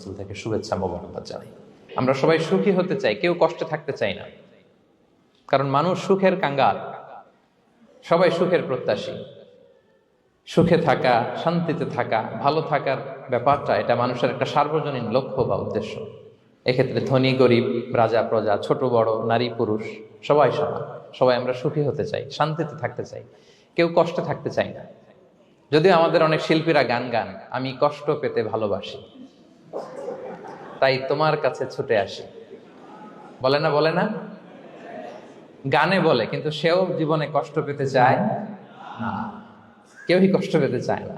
অন্তরস্থল থেকে শুভেচ্ছা মোবারকবাদ জানাই। আমরা সবাই সুখী হতে চাই, কেউ কষ্টে থাকতে চাই না, কারণ মানুষ সুখের কাঙ্গাল, সবাই সুখের প্রত্যাশী। সুখে থাকা, শান্তিতে থাকা, ভালো থাকার ব্যাপারটা এটা মানুষের একটা সার্বজনীন লক্ষ্য বা উদ্দেশ্য। এক্ষেত্রে ধনী গরিব, রাজা প্রজা, ছোট বড়, নারী পুরুষ সবাই সমান। সবাই আমরা সুখী হতে চাই, শান্তিতে থাকতে চাই, কেউ কষ্টে থাকতে চাই না। যদিও আমাদের অনেক শিল্পীরা গান গান, আমি কষ্ট পেতে ভালোবাসি, তাই তোমার কাছে ছুটে আসি, বলে না? বলে না? গানে বলে, কিন্তু সেও জীবনে কষ্ট পেতে চায় না। কেউই কষ্ট পেতে চায় না।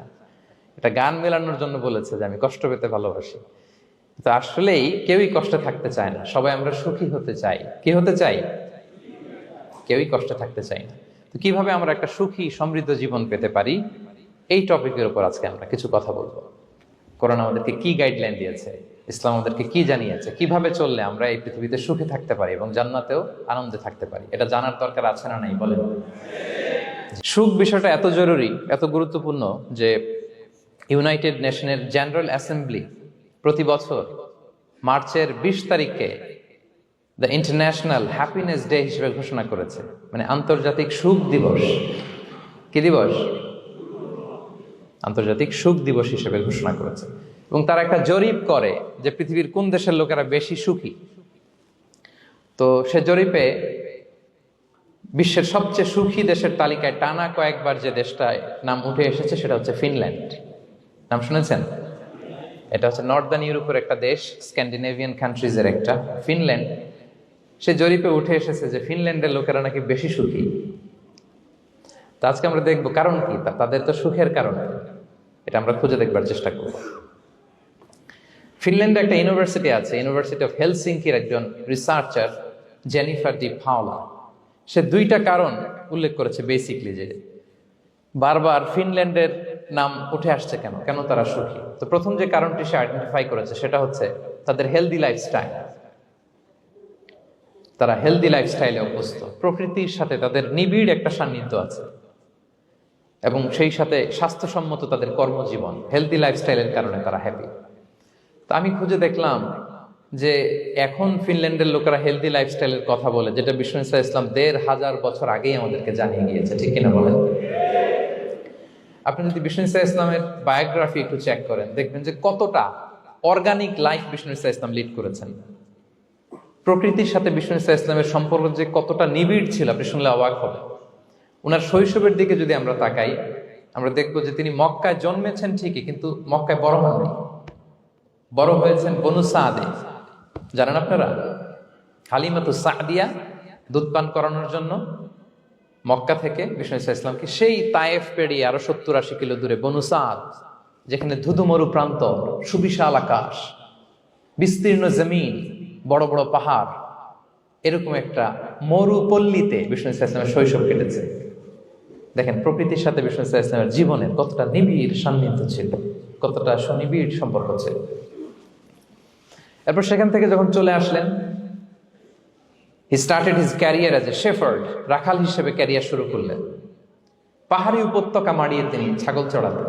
এটা গান মেলানোর জন্য বলেছে যে আমি কষ্ট পেতে ভালোবাসি, তো আসলেই কেউই কষ্টে থাকতে চায় না। সবাই আমরা সুখী হতে চাই। কি হতে চাই? কেউই কষ্টে থাকতে চাই না। তো কিভাবে আমরা একটা সুখী সমৃদ্ধ জীবন পেতে পারি, এই টপিকের উপর আজকে আমরা কিছু কথা বলবো। কোরআন আমাদেরকে কি গাইডলাইন দিয়েছে, ইসলাম আমাদেরকে কি জানিয়েছে, কিভাবে চললে আমরা এই পৃথিবীতে সুখে থাকতে পারি এবং জান্নাতেও আনন্দে থাকতে পারি, এটা জানার দরকার আছে না নাই? বলেন। সুখ বিষয়টা এত জরুরি, এত গুরুত্বপূর্ণ যে ইউনাইটেড নেশনের জেনারেল অ্যাসেম্বলি প্রতি বছর মার্চের 20 তারিখে দ্য ইন্টারন্যাশনাল হ্যাপিনেস ডে হিসেবে ঘোষণা করেছে, মানে আন্তর্জাতিক সুখ দিবস। কি দিবস? আন্তর্জাতিক সুখ দিবস হিসেবে ঘোষণা করেছে। এবং তারা একটা জরিপ করে যে পৃথিবীর কোন দেশের লোকেরা বেশি সুখী। তো সে জরিপে বিশ্বের সবচেয়ে সুখী দেশের তালিকায় টানা কয়েকবার যে দেশটায় নাম উঠে এসেছে সেটা হচ্ছে ফিনল্যান্ড। নাম শুনেছেন? এটা হচ্ছে নর্দার্ন ইউরোপের একটা দেশ, স্ক্যান্ডিনেভিয়ান কান্ট্রিজের একটা, ফিনল্যান্ড। সে জরিপে উঠে এসেছে যে ফিনল্যান্ডের লোকেরা নাকি বেশি সুখী। তো আজকে আমরা দেখবো কারণ কি, তাদের তো সুখের কারণ এটা আমরা খুঁজে দেখবার চেষ্টা করব। ফিনল্যান্ডে একটা ইউনিভার্সিটি আছে, ইউনিভার্সিটি অফ হেলসিঙ্কির একজন রিসার্চার জেনিফার ডি পাওলা, সে 2টা কারণ উল্লেখ করেছে বেসিকলি, যে বারবার ফিনল্যান্ডের নাম উঠে আসছে কেন, কেন তারা সুখী। তো প্রথম যে কারণটি সে আইডেন্টিফাই করেছে সেটা হচ্ছে তাদের হেলদি লাইফস্টাইল। তারা হেলদি লাইফস্টাইলে অভ্যস্ত, প্রকৃতির সাথে তাদের নিবিড় একটা সান্নিধ্য আছে এবং সেই সাথে স্বাস্থ্যসম্মত তাদের কর্মজীবন। হেলদি লাইফস্টাইলের কারণে তারা হ্যাপি। তো আমি খুঁজে দেখলাম যে এখন ফিনল্যান্ডের লোকেরা হেলদি লাইফস্টাইলের কথা বলে, যেটা বিষ্ণু ইসলাম 1500 বছর আগেই আমাদেরকে জানিয়ে গিয়েছে, ঠিক কিনা বলেন? আপনি যদি বিষ্ণু ইসলামের বায়োগ্রাফি একটু চেক করেন, দেখবেন যে কতটা অর্গানিক লাইফ বিষ্ণু ইসলাম লিড করেছেন। প্রকৃতির সাথে বিষ্ণু ইসলামের সম্পর্ক যে কতটা নিবিড় ছিল, আপনি শুনলে অবাক হবেন। ওনার শৈশবের দিকে যদি আমরা তাকাই, আমরা দেখবো যে তিনি মক্কায় জন্মেছেন ঠিকই, কিন্তু মক্কায় বড় হননি। বড় হয়েছেন বনু সাদে। জানেন আপনারা? হালিমাতু সাদিয়া দুধ পান করানোর জন্য মক্কা থেকে বিষ্ণু ইসলামকে সেই তায়েফ পেরিয়ে আরো 70-80 কিলো দূরে বনু সাদ, যেখানে ধুধু মরু প্রান্ত, সুবিশাল আকাশ, বিস্তীর্ণ জমিন, বড় বড় পাহাড়, এরকম একটা মরুপল্লীতে বিষ্ণু ইসলামের শৈশব কেটেছে। দেখেন প্রকৃতির সাথে বিষ্ণু ইসলামের জীবনের কতটা নিবিড় সান্নিধ্য ছিল, কতটা সুনিবিড় সম্পর্ক ছিল। এরপর সেখান থেকে যখন চলে আসলেন, he started his career as a shepherd, রাখাল হিসেবে ক্যারিয়ার শুরু করলেন। পাহাড়ি উপত্যকা মাড়িয়ে তিনি ছাগল চড়াতেন,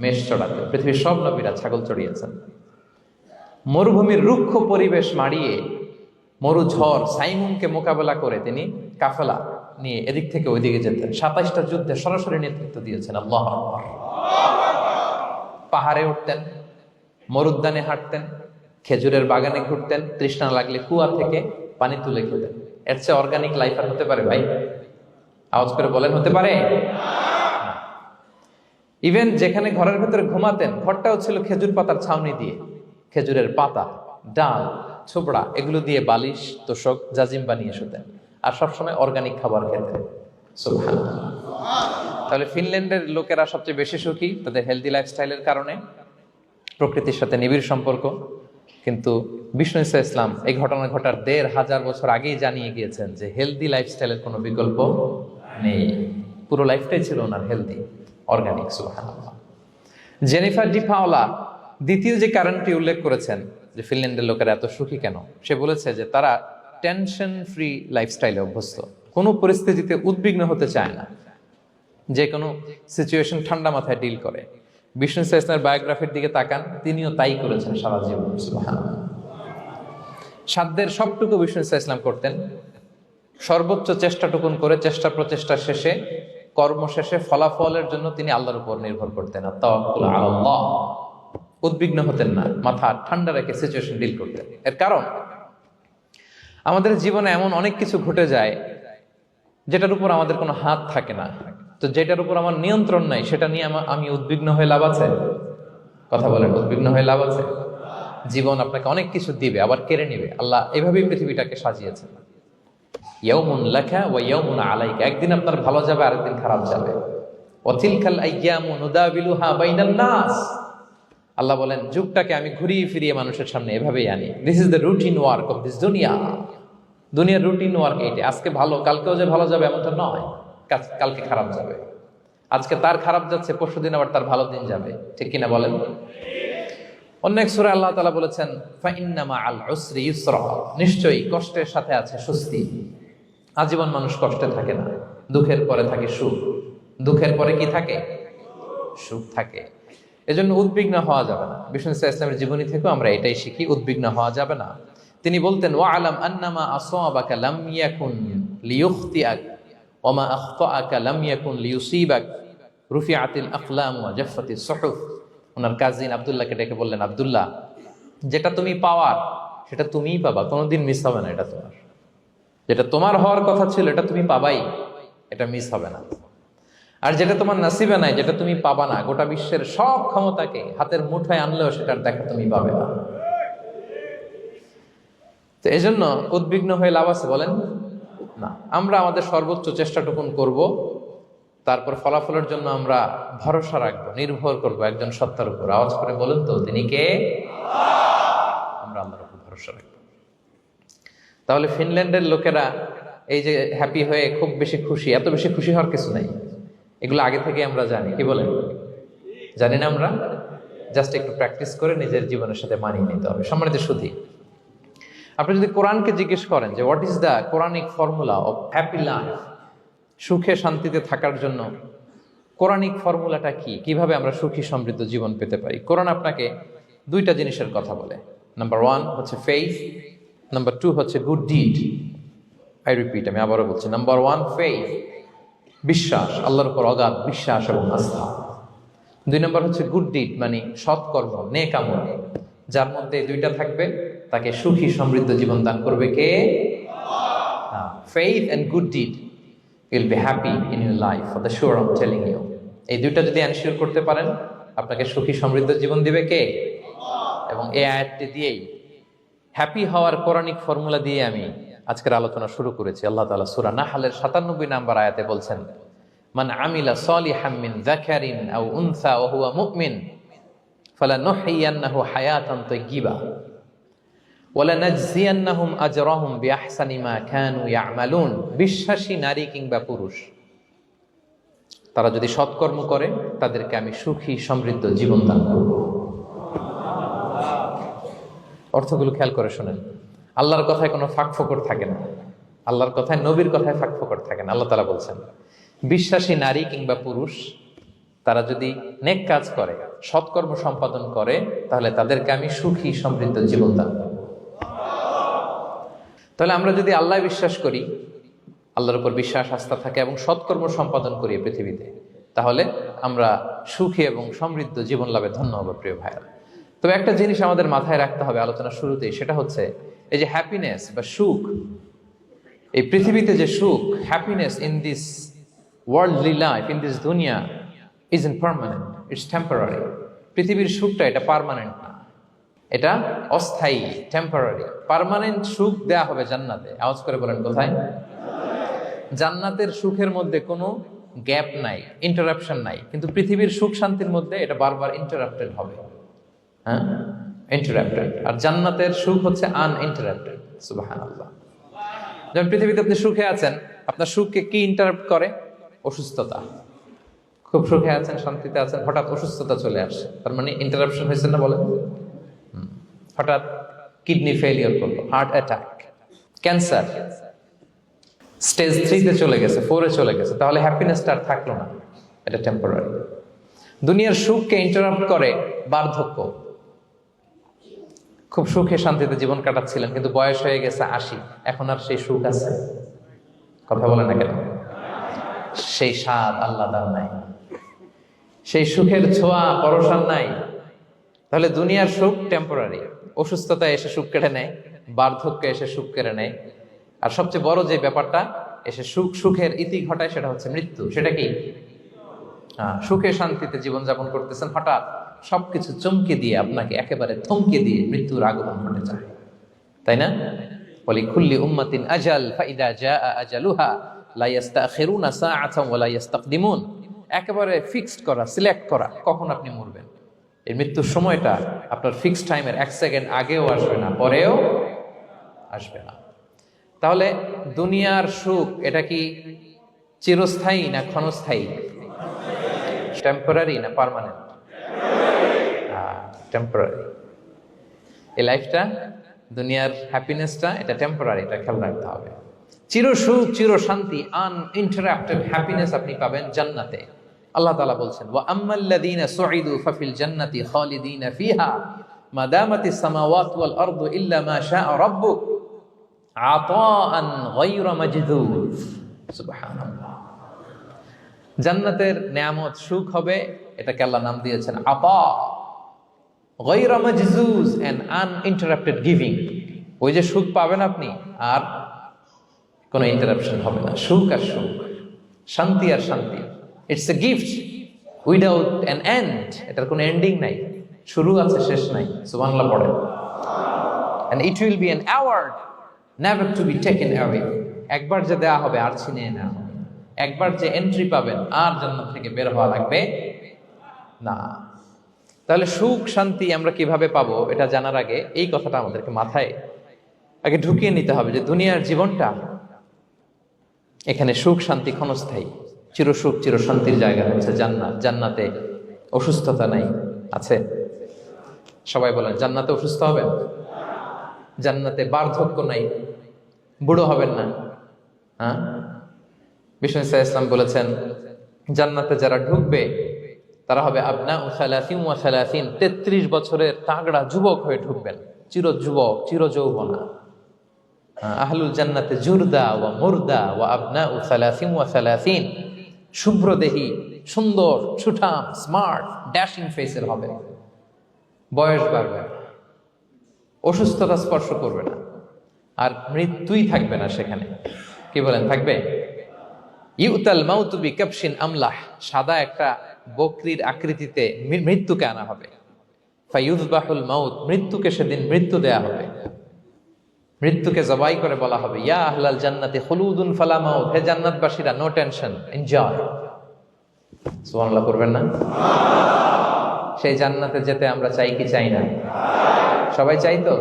মেষ চড়াতেন। পৃথিবীর সব নবীরা ছাগল চড়িয়েছেন। মরুভূমির রুক্ষ পরিবেশ মাড়িয়ে মরু ঝড় সাইমুনকে মোকাবেলা করে তিনি কাফেলা নিয়ে এদিক থেকে ওইদিকে যেতেন। 27টা যুদ্ধে সরাসরি নেতৃত্ব দিয়েছেন। আল্লাহু আকবার। পাহাড়ে উঠতেন, মরুদ্যানে হাঁটতেন, খেজুরের বাগানে ঘুরতেন, তৃষ্ণা লাগলে কুয়া থেকে পানি তুলে খেতেন। এর চেয়ে অর্গানিক লাইফ আর হতে পারে ভাই? আওয়াজ করে বলেন, হতে পারে? ইভেন যেখানে ঘরের ভেতরে ঘুমাতেন, ঘরটাও ছিল খেজুর পাতার ছাউনি দিয়ে। খেজুরের পাতা, ডাল, ছোবড়া এগুলো দিয়ে বালিশ, তোষক, জাজিম বানিয়ে শুতেন। আর সবসময় অর্গানিক খাবার খেতেন। সুবহানাল্লাহ। তাহলে ফিনল্যান্ডের লোকেরা সবচেয়ে বেশি সুখী তাদের হেলদি লাইফস্টাইলের কারণে, প্রকৃতির সাথে নিবিড় সম্পর্ক। কিন্তু বিষ্ণু ইসলাম এই ঘটনা ঘটার 1500 বছর আগেই জানিয়ে গিয়েছেন যে হেলদি লাইফস্টাইলের কোনো বিকল্প নেই। পুরো লাইফটাই ছিল ওনার হেলদি, অর্গানিক। সুবহানাল্লাহ। জেনিফার ডি পাওলা দ্বিতীয় যে কারণটি উল্লেখ করেছেন যে ফিনল্যান্ডের লোকেরা এত সুখী কেন, সে বলেছে যে তারা টেনশন ফ্রি লাইফস্টাইলে অভ্যস্ত। কোনো পরিস্থিতিতে উদ্বিগ্ন হতে চায় না, যে কোনো সিচুয়েশন ঠান্ডা মাথায় ডিল করে। বিষ্ণু ইসলামের বায়োগ্রাফির দিকে তাকান, তিনিও তাই করেছেন সারা জীবন। সুবহানাল্লাহ। সাধ্যের সবটুকু বিষ্ণু ইসলাম করতেন, সর্বোচ্চ চেষ্টাটুকুন করে চেষ্টা প্রচেষ্টা শেষে, কর্ম শেষে ফলাফলের জন্য তিনি আল্লাহর উপর নির্ভর করতেন। তাওয়াক্কুল আলাল্লাহ, উদ্বিগ্ন হতেন না, মাথা ঠান্ডা রেখে সিচুয়েশন ডিল করতেন। এর কারণ আমাদের জীবনে এমন অনেক কিছু ঘটে যায় যেটার উপর আমাদের কোনো হাত থাকে না। তো যেটার উপর আমার নিয়ন্ত্রণ নাই সেটা নিয়ে আমি উদ্বিগ্ন হয়ে লাভ আছে? কথা বলেন, উদ্বিগ্ন হয়ে লাভ আছে? জীবন আপনাকে অনেক কিছু দিবে, আবার কেড়ে নিবে। আল্লাহ এভাবেই পৃথিবীটাকে সাজিয়েছেন। ইয়াউমুন লাকা ওয়া ইয়াউমুন আলাইকা, একদিন আপনার ভালো যাবে, আরেকদিন খারাপ যাবে। ওয়া তিলকাল আইয়ামু নুদাবিলুহা বাইনান নাস, আল্লাহ বলেন যুগটাকে আমি ঘুরিয়ে ফিরিয়ে মানুষের সামনে এভাবেই আনি। This is the routine work of this দুনিয়া। দুনিয়ার রুটিন ওয়ার্ক এইটা। আজকে ভালো, কালকেও যে ভালো যাবে এমনটা নয়, কালকে খারাপ যাবে। আজকে তার খারাপ যাচ্ছে, পরশুদিন আবার তার ভালো দিন যাবে, ঠিক কিনা বলেন? অন্য এক সূরায় আল্লাহ তাআলা বলেছেন ফাইন্না মাআল উসরি ইউসরা, নিশ্চয়ই কষ্টের সাথে আছে স্বস্তি। আজীবন মানুষ কষ্টে থাকে না, দুঃখের পরে থাকে সুখ। দুঃখের পরে কি থাকে? সুখ থাকে। এজন্য উদ্বিগ্ন হওয়া যাবে না। বিষ্ণু ইসলামের জীবনী থেকেও আমরা এটাই শিখি, উদ্বিগ্ন হওয়া যাবে না। তিনি বলতেন ওয়া আলাম আন্নামা আসাবাকা লাম ইয়াকুন লিয়ুখতিআক ওয়া মা আখতাআকা লাম ইয়াকুন লিয়ুসিবাক রুফিআতিল আকলাম ওয়া জাফফাতিস সুহুফ। ওনার কাজিন আব্দুল্লাহকে ডেকে বললেন, আব্দুল্লাহ, যেটা তুমি পাওয়ার সেটা তুমিই পাবা, কোনোদিন মিস হবে না। এটা তোমার, যেটা তোমার হওয়ার কথা ছিল এটা তুমি পাবাই, এটা মিস হবে না। আর যেটা তোমার নসিবে নাই, যেটা তুমি পাবা না, গোটা বিশ্বের সব ক্ষমতাকে হাতের মুঠোয় আনলেও সেটার দেখা তুমি পাবে না। তো এই জন্য উদ্বিগ্ন হয়ে লাভ আছে বলেন না। আমরা আমাদের সর্বোচ্চ চেষ্টাটুকুন করব, তারপর ফলাফলের জন্য আমরা ভরসা রাখবো, নির্ভর করব একজন সত্তার উপর। আওয়াজ করে বলেন তো, তিনি কে? আমরা আল্লাহর উপর ভরসা রাখবো। তাহলে ফিনল্যান্ডের লোকেরা এই যে হ্যাপি হয়ে খুব বেশি খুশি, এত বেশি খুশি হওয়ার কিছু নাই। এগুলো আগে থেকে আমরা জানি, কি বলেন? জানি না আমরা? জাস্ট একটু প্র্যাকটিস করে নিজের জীবনের সাথে মানিয়ে নিতে হবে। সম্মানিত সুধী, আপনি যদি কোরআনকে জিজ্ঞেস করেন যে what is the Quranic formula of happy life, সুখে শান্তিতে থাকার জন্য কোরআনিক ফর্মুলাটা কি, কিভাবে আমরা সুখী সমৃদ্ধ জীবন পেতে পারি, কোরআন আপনাকে দুইটা জিনিসের কথা বলে। নাম্বার 1 হচ্ছে ফেইথ, নাম্বার 2 হচ্ছে গুড ডিড। আই রিপিট, আমি আবারও বলছি, নাম্বার 1 ফেইথ, বিশ্বাস, আল্লাহর উপর অগাধ বিশ্বাস এবং আস্থা। 2 নম্বর হচ্ছে গুড ডিড, মানে সৎকর্ম, নেক আমল। যার মধ্যে দুইটা থাকবে তাকে সুখী সমৃদ্ধ জীবন দান করবে কে? Faith and good deed, you'll be happy in your life for the sure, I am telling you. এই দুইটা যদি এনশিওর করতে পারেন, আপনাকে সুখী সমৃদ্ধ জীবন দিবে কে? এবং এই আয়াতটি দিয়েই, হ্যাপি হওয়ার কোরআনিক ফর্মুলা দিয়ে আমি আজকের আলোচনা শুরু করেছি। আল্লাহ তাআলা সূরা নাহলের 97 নম্বর আয়াতে বলছেন, মান আমিলা সালিহাম মিন যাকারিন আও উনসা ওয়া হুয়া মুমিন ফালানুহইয়ান্নাহু হায়াতান তাইয়্যিবা ওয়া লানাজজিয়ান্নাহুম আজরাহুম বিআহসানি মা কানু ইয়ামালুন। বিশ্বাসী নারী কিংবা পুরুষ তারা যদি সৎকর্ম করে, তাদেরকে আমি সুখী সমৃদ্ধ জীবন দান করব। অর্থগুলো খেয়াল করে শোনেন। আল্লাহর কথায় কোনো ফাঁক ফোকর থাকে না, আল্লাহর কথায়, নবীর কথায় ফাঁক ফোকর থাকে না। আল্লাহ তাআলা বলছেন বিশ্বাসী নারী কিংবা পুরুষ তারা যদি নেক কাজ করে, সৎকর্ম সম্পাদন করে, তাহলে তাদেরকে আমি সুখী সমৃদ্ধ জীবন দান করব। তাহলে আমরা যদি আল্লাহ বিশ্বাস করি, আল্লাহর উপর বিশ্বাস আস্থা থাকে এবং সৎকর্ম সম্পাদন করি পৃথিবীতে, তাহলে আমরা সুখী এবং সমৃদ্ধ জীবন লাভে ধন্য হব। প্রিয় ভাইরা, তবে একটা জিনিস আমাদের মাথায় রাখতে হবে আলোচনার শুরুতেই, সেটা হচ্ছে এই যে হ্যাপিনেস বা সুখ, এই পৃথিবীতে যে সুখ, happiness in this worldly life, in this দুনিয়া is impermanent, it's temporary. পৃথিবীর সুখটা এটা পার্মানেন্ট না, এটা অস্থায়ী, টেম্পোরারি। পার্মানেন্ট সুখ দেয়া হবে জান্নাতে। আওয়াজ করে বলেন কোথায়? জান্নাতের সুখের মধ্যে কোনো গ্যাপ নাই, ইন্টারাপশন নাই। কিন্তু পৃথিবীর সুখ শান্তির মধ্যে এটা বারবার ইন্টারাপ্টেড হবে। হ্যাঁ, ইন্টারাপ্টেড। আর জান্নাতের সুখ হচ্ছে আনইন্টারাপ্টেড। সুবহানাল্লাহ। যেমন পৃথিবীতে আপনি সুখে আছেন, আপনার সুখকে কি ইন্টারাপ্ট করে? অসুস্থতা। খুব সুখে আছেন, শান্তিতে আছেন, হঠাৎ অসুস্থতা চলে আসে, তার মানে ইন্টারাপশন হয়েছে না বলেন? হঠাৎ কিডনি ফেলিওর করলো, হার্ট অ্যাটাক, ক্যান্সার, স্টেজ 3-তে চলে গেছে, 4-এ চলে গেছে, তাহলে হ্যাপিনেসটা আর থাকলো না, এটা টেম্পোরারি। দুনিয়ার সুখকে ইন্টারাপ্ট করে বার্ধক্য। খুব সুখে শান্তিতে জীবন কাটাচ্ছিলেন, কিন্তু বয়স হয়ে গেছে 80, এখন আর সেই সুখ আছে? কথা বলে না কেন? সেই স্বাদ আল্লাহর নাই, সেই সুখের ছোঁয়া পরশান নাই। তাহলে দুনিয়ার সুখ টেম্পোরারি, অসুস্থতা এসে সুখ কেড়ে নেয়, বার্ধক্য এসে সুখ কেড়ে নেয়, আর সবচেয়ে বড় যে ব্যাপারটা এসে সুখের ইতি ঘটায় সেটা হচ্ছে মৃত্যু। সেটা কি? সুখে শান্তিতে জীবনযাপন করতেছেন, হঠাৎ সবকিছু চমকে দিয়ে আপনাকে একেবারে থমকে দিয়ে মৃত্যুর আগমন ঘটে যায়, তাই না? ওয়ালিকুল্লি উম্মাতিন আজাল ফাইদা জাআ আজালুহা লা ইস্তাখিরুনা সাআতান ওয়া লা ইস্তাকদিমুন। একেবারে ফিক্সড করা, সিলেক্ট করা কখন আপনি মরবেন। এই মৃত্যুর সময়টা আপনার ফিক্সড টাইমের 1 সেকেন্ড আগেও আসবে না, পরেও আসবে না। তাহলে দুনিয়ার সুখ এটা কি চিরস্থায়ী না ক্ষণস্থায়ী? টেম্পোরারি না পার্মানেন্ট? টেম্পোরারি। এই লাইফটা, দুনিয়ার হ্যাপিনেসটা, এটা টেম্পোরারি, এটা খেয়াল রাখতে হবে। চির সুখ, চির শান্তি, আনইন্টারাপ্টেড হ্যাপিনেস আপনি পাবেন জান্নাতে। আল্লাহ তাআলা বলছেন, ওয়া আম্মাল্লাযীনা সুঈদু ফাফিল জান্নাতি খালিদিনা ফিহা মা দামাতিস সামাওয়াতু ওয়াল আরদু ইল্লা মা শাআ রাব্বুক আতাআন গায়রা মাজদুদ। সুবহানাল্লাহ। জান্নাতের নেয়ামত, সুখ হবে, এটাকে আল্লাহ নাম দিয়েছেন আতা, গায়রা মাজজুজ, এন্ড আনইন্টারাপ্টেড গিভিং। ওই যে সুখ পাবেন আপনি, আর কোনো ইন্টারাপশন হবে না। সুখ আর সুখ, শান্তি আর শান্তি। It's a gift without an end. এটার কোনো এন্ডিং নাই, শুরু আছে শেষ নাই। সুবহানাল্লাহ পড়েন। And it will be an award never to be taken away. একবার যে দেয়া হবে আর ছিনিয়ে নেওয়া হবে। একবার যে এন্ট্রি পাবেন আর জান্নাত থেকে বের হওয়া লাগবে না। তাহলে সুখ শান্তি আমরা কিভাবে পাবো, এটা জানার আগে এই কথাটা আমাদেরকে মাথায় আগে ঢুকিয়ে নিতে হবে যে দুনিয়ার জীবনটা, এখানে সুখ শান্তি ক্ষণস্থায়ী। চির সুখ চির শান্তির জায়গা হচ্ছে জান্নাত। জান্নাতে অসুস্থতা নাই, আছে? সবাই বলেন, জান্নাতে অসুস্থ হবেন? জান্নাতে বার্ধক্য নাই, বুড়ো হবেন না। হ্যাঁ, বিষ্ণু ইসলাম বলেছেন, জান্নাতে যারা ঢুকবে তারা হবে আবনাউ সালাসিন ওয়া সালাসিন, 33 বছরের তাগড়া যুবক হয়ে ঢুকবেন, চির যুবক, চির যৌবনা। আহলুল জান্নাতে জুরদা ওয়া মুরদা ওয়া আবনাউ সালাসিন ওয়া সালাসিন, শুভ্রদেহী, সুন্দর, সুঠাম, স্মার্ট, ড্যাশিং ফেসের হবে। বয়স বাড়বে, অসুস্থতা স্পর্শ করবে না, আর মৃত্যুই থাকবে না সেখানে। কি বলেন, থাকবে? ইউতাল মাউতু বিকাবশিন আমলাহ, সাদা একটা বকরির আকৃতিতে মৃত্যুকে আনা হবে। ফায়ুযবাহুল মাউত, মৃত্যুকে সেদিন মৃত্যু দেয়া হবে। মৃত্যুকে জবাই করে বলা হবে, ইয়া আহলাল জান্নাতি খুলুদুন ফালা মাউত, হে জান্নাতবাসীরা, নো টেনশন, এনজয়। সুবহানাল্লাহ করবেন না? সেই জান্নাতে যেতে আমরা চাই কি চাই না? সবাই চাই তো?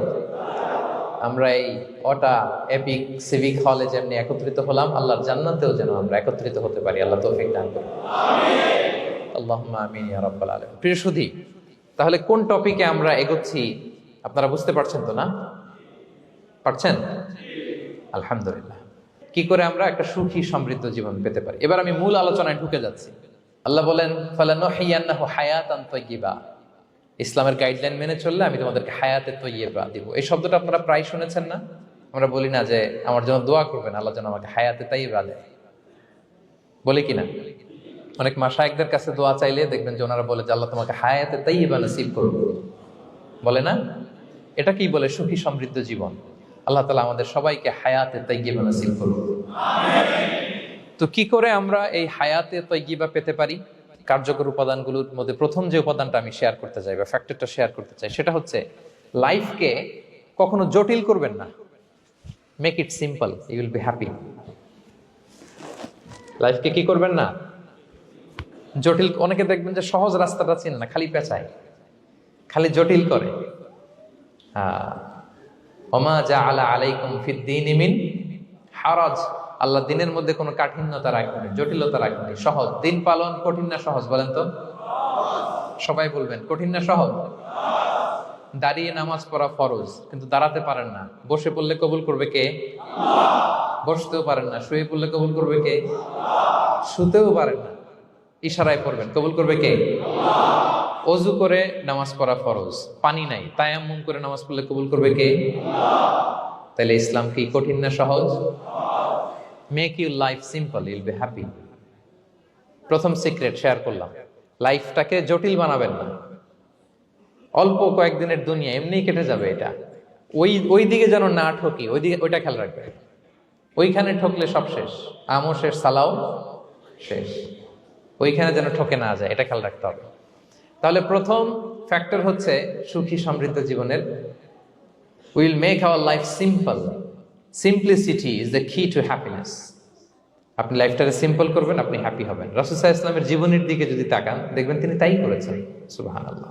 আমরা এই ওটা এপিক সিভিক হলে যেমনি একত্রিত হলাম, আল্লাহর জান্নাতেও যেন আমরা একত্রিত হতে পারি। আল্লাহ তৌফিক দান করুন। আল্লাহুম্মা আমিন ইয়া রাব্বাল আলামিন। প্রিয় সুধী, তাহলে কোন টপিকে আমরা এগোচ্ছি আপনারা বুঝতে পারছেন তো না? পারছেন? আলহামদুলিল্লাহ। কি করে আমরা একটা সুখী সমৃদ্ধ জীবন পেতে পারি, এবার আমি মূল আলোচনায় ঢুকে যাচ্ছি। আল্লাহ বলেন, ফালানুহিয়ান্নাহু হায়াতান তাইয়্যিবা, ইসলামের গাইডলাইন মেনে চললে আমি তোমাদেরকে হায়াতে তৈয়্যিবা দিব। এই শব্দটা আপনারা প্রায় শুনেছেন না? আমরা বলি না যে আমার জন্য দোয়া করবেন, আল্লাহ যেন আমাকে হায়াতে তৈয়্যিবা দেয়, বলি কিনা? অনেক মাশায়েখদের কাছে দোয়া চাইলে দেখবেন যে ওনারা বলে যে আল্লাহ তোমাকে হায়াতে তৈয়্যিবা নসিব করুন, বলে না? এটা কি বলে? সুখী সমৃদ্ধ জীবন। আল্লাহ তাআলা আমাদের সবাইকে হায়াতে তৈয়্যিবা নসিব করুন। তো কি করে আমরা এই হায়াতে তৈয়্যিবা পেতে পারি? কার্যকর উপাদানগুলোর মধ্যে প্রথম যে উপাদানটা আমি শেয়ার করতে চাই, বা ফ্যাক্টরটা শেয়ার করতে চাই, সেটা হচ্ছে লাইফকে কখনো জটিল করবেন না। Make it simple, you will be happy. লাইফকে কি করবেন না? জটিল। অনেকে দেখবেন যে সহজ রাস্তাটা চেনে না, খালি পেঁচায়, খালি জটিল করে। ওমা জাআলা আলাইকুম ফিদ-দীনি মিন হারাজ, আল্লাহ দিনের মধ্যে কোনো কাঠিন্যতা রাখেনি, জটিলতা রাখেনি, সহজ। দিন পালন কঠিন না সহজ? বলেন তো, সবাই বলবেন, কঠিন না সহজ? দাঁড়িয়ে নামাজ পড়া ফরজ, কিন্তু দাঁড়াতে পারেন না। বসে পড়লে কবুল করবে কে? বসতেও পারেন না। শুয়ে পড়লে কবুল করবে কে? শুতেও পারেন না। ইশারায় পড়বেন, কবুল করবে কে? অজু করে নামাজ পড়া ফরজ, পানি নাই, তায়াম্মুম করে নামাজ পড়লে কবুল করবে কে? তাহলে ইসলাম কি কঠিন না সহজ? Make your life simple, Yule be happy. প্রথম সিক্রেট শেয়ার করলাম, লাইফটাকে জটিল বানাবেন না। অল্প কয়েকদিনের দুনিয়া, এমনিই কেটে যাবে। এটা ওই দিকে যেন না ঠকি, ওইটা খেয়াল রাখবে। ওইখানে ঠকলে সব শেষ, আমও শেষ, সালাও শেষ। ওইখানে যেন ঠকে না যায়, এটা খেয়াল রাখতে হবে। তাহলে প্রথম ফ্যাক্টর হচ্ছে সুখী সমৃদ্ধ জীবনের, will make our life simple. Simplicity is the কি টু হ্যাপিনেস। আপনি লাইফটাকে সিম্পল করবেন, আপনি হ্যাপি হবেন। রাসূল সাল্লাল্লাহু আলাইহি ওয়াসাল্লামের জীবনের দিকে যদি তাকান, দেখবেন তিনি তাই করেছেন। সুবহানাল্লাহ।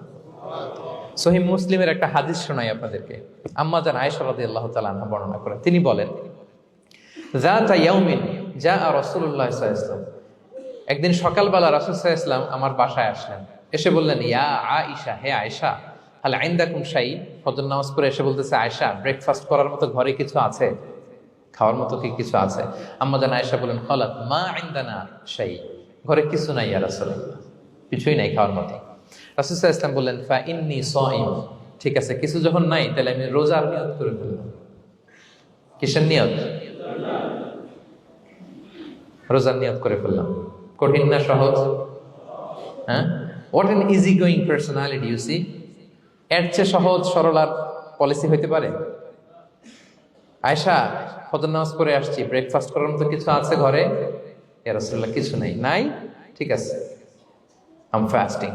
সহিহ মুসলিমের একটা হাদিস শোনাই আপনাদেরকে। আম্মা জান আয়েশা রাদিয়াল্লাহু তাআলা আনহা বর্ণনা করেন, তিনি বলেন, যাতা ইয়াউমিন জাআ রাসূলুল্লাহ সাল্লাল্লাহু আলাইহি ওয়াসাল্লাম, একদিন সকালবেলা রাসূল সাল্লাল্লাহু আলাইহি ওয়াসাল্লাম আমার বাসায় আসলেন। এসে বললেন, ইয়া আয়েশা, হে আয়েশা, হাল ইনদাকুম শাই। ফজর নামাজ পড়ে এসে বলতেছে, আয়েশা, ব্রেকফাস্ট করার মতো ঘরে কিছু আছে? খাওয়ার মতো কি কিছু আছে? আম্মা জান আয়েশা বলেন, খালাত মা ইনদানা শাই, ঘরে কিছু নাই ইয়া রাসূলুল্লাহ, কিছুই নাই খাওয়ার মতো। রাসূল সাল্লাল্লাহু আলাইহি ওয়াসাল্লাম বললেন, ফা ইন্নী সাইম, ঠিক আছে, কিছু যখন নাই তাহলে আমি রোজার নিয়ত করে ফেললাম। কিসের নিয়ত? রোজার নিয়ত করে ফেললাম। কঠিন না সহজ? হ্যাঁ, what an easy going personality you see. এর চেয়ে সহজ সরল আর পলিসি হইতে পারে? আয়েশা, ফজর নামাজ পড়ে আসছি, ব্রেকফাস্ট করার মতো কিছু আছে ঘরে? ইয়া রাসূলুল্লাহ, কিছু নাই। নাই, ঠিক আছে, আই এম ফাস্টিং,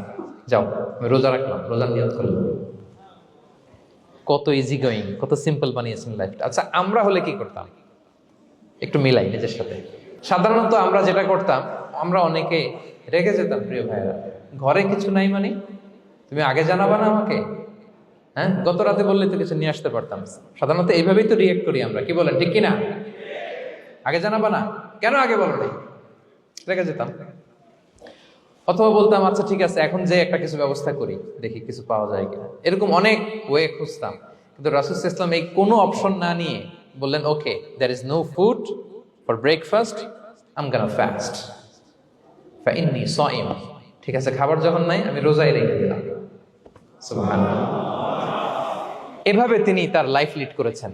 যাও আমি রোজা রাখলাম, রোজার নিয়ত করলাম। কত ইজি গোয়িং, কত সিম্পল বানিয়েছেন লাইফটা। আচ্ছা, আমরা হলে কি করতাম? একটু মিলাই নিজের সাথে। সাধারণত আমরা যেটা করতাম, আমরা অনেকে রেগে যেতাম। প্রিয় ভাইয়েরা, ঘরে কিছু নাই মানে তুমি আগে জানাবা না আমাকে? হ্যাঁ, গত রাতে বললে তো কিছু নিয়ে আসতে পারতাম। সাধারণত এইভাবেই তো রিয়েক্ট করি আমরা, কি বলেন, ঠিক কিনা? আগে জানাবা না, কেন আগে বলো নাই? রেগে যেতাম। অথবা বলতাম, আচ্ছা ঠিক আছে, এখন যে একটা কিছু ব্যবস্থা করি, দেখি কিছু পাওয়া যায় কিনা। এরকম অনেক ওয়ে খুঁজতাম। কিন্তু রাসূল সাল্লাল্লাহু আলাইহি ওয়াসাল্লাম এই কোনো অপশন না নিয়ে বললেন, okay, there is no food for breakfast, I am gonna fast, ফা ইন্নী সাইম। ঠিক আছে, খাবার যখন নাই আমি রোজাই রেখে দিলাম। সুবহানাল্লাহ। এভাবে তিনি তার লাইফ লিড করেছেন।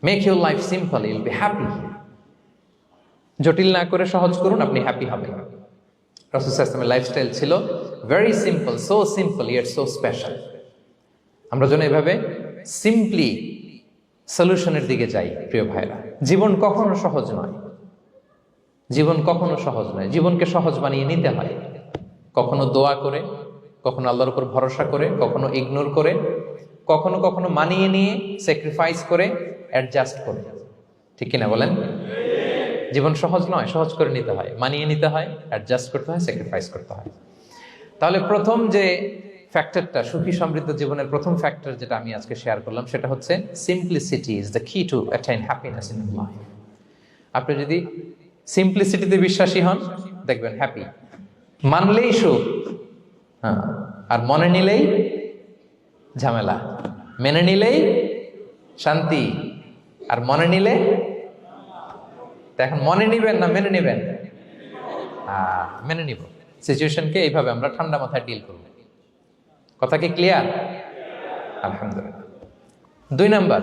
Make your life simple, Yule be happy. জটিল না করে সহজ করুন, আপনি হ্যাপি হবেন। রাসূল সাল্লাল্লাহু আলাইহি ওয়াসাল্লামের লাইফস্টাইল ছিল very simple, so simple yet so special. আমরা যেন এভাবে সিম্পলি সলিউশনের দিকে যাই। প্রিয় ভাইরা, জীবন কখনো সহজ নয়, জীবন কখনো সহজ নয়। জীবনকে সহজ বানিয়ে নিতে হয়, কখনো দোয়া করে, কখনো আল্লাহর উপর ভরসা করে, কখনো ইগনোর করে, কখনো কখনো মানিয়ে নিয়ে, স্যাক্রিফাইস করে, অ্যাডজাস্ট করে। ঠিক কিনা বলেন? জীবন সহজ নয়, সহজ করে নিতে হয়, মানিয়ে নিতে হয়, অ্যাডজাস্ট করতে হয়, স্যাক্রিফাইস করতে হয়। তাহলে প্রথম যে ফ্যাক্টরটা, সুখী সমৃদ্ধ জীবনের প্রথম ফ্যাক্টর যেটা আমি আজকে শেয়ার করলাম, সেটা হচ্ছে সিম্পলিসিটি ইজ দ্য কি টু অ্যাটাইন হ্যাপিনেস ইন লাইফ। আপনি যদি সিম্পলিসিটিতে বিশ্বাসী হন, দেখবেন হ্যাপি। মানলেই সুখ, হ্যাঁ, আর মনে নিলেই ঝামেলা। মেনে নিলেই শান্তি, আর মনে নিলে, এখন মনে নিবেন না মেনে নিবেন? মেনে নিব। সিচুয়েশনকে এইভাবে আমরা ঠান্ডা মাথায় ডিল করব। কথা কি ক্লিয়ার? আলহামদুলিল্লাহ। 2 নাম্বার,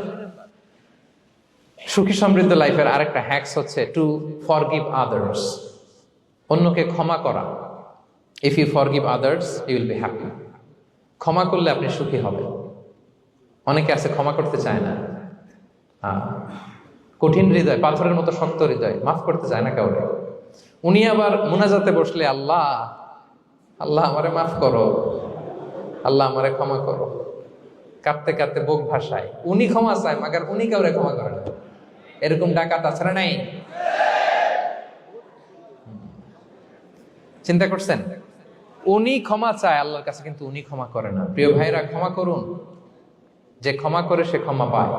সুখী সমৃদ্ধ লাইফের আরেকটা হ্যাকস হচ্ছে টু ফরগিভ আদার্স। অন্যকে ক্ষমা করা। If you forgive others, you will be happy. ক্ষমা করলে আপনি সুখী হবেন। অনেকে আছে ক্ষমা করতে চায় না, কঠিন হৃদয়, পাথরের মতো শক্ত হৃদয়, মাফ করতে চায় না কাউকে। উনি আবার মুনাজাতে বসলে, আল্লাহ আল্লাহ আমারে মাফ করো, আল্লাহ আমারে ক্ষমা করো, কাঁদতে কাঁদতে বুক ভাসায়। উনি ক্ষমা চায়, মাগার উনি কাউরে ক্ষমা করে না। এরকম ডাকাত আছে না নাই? চিন্তা করছেন? উনি ক্ষমা চায় আল্লাহর কাছে, কিন্তু উনি ক্ষমা করে না। প্রিয় ভাইরা, ক্ষমা করুন। যে ক্ষমা করে সে ক্ষমা পায়।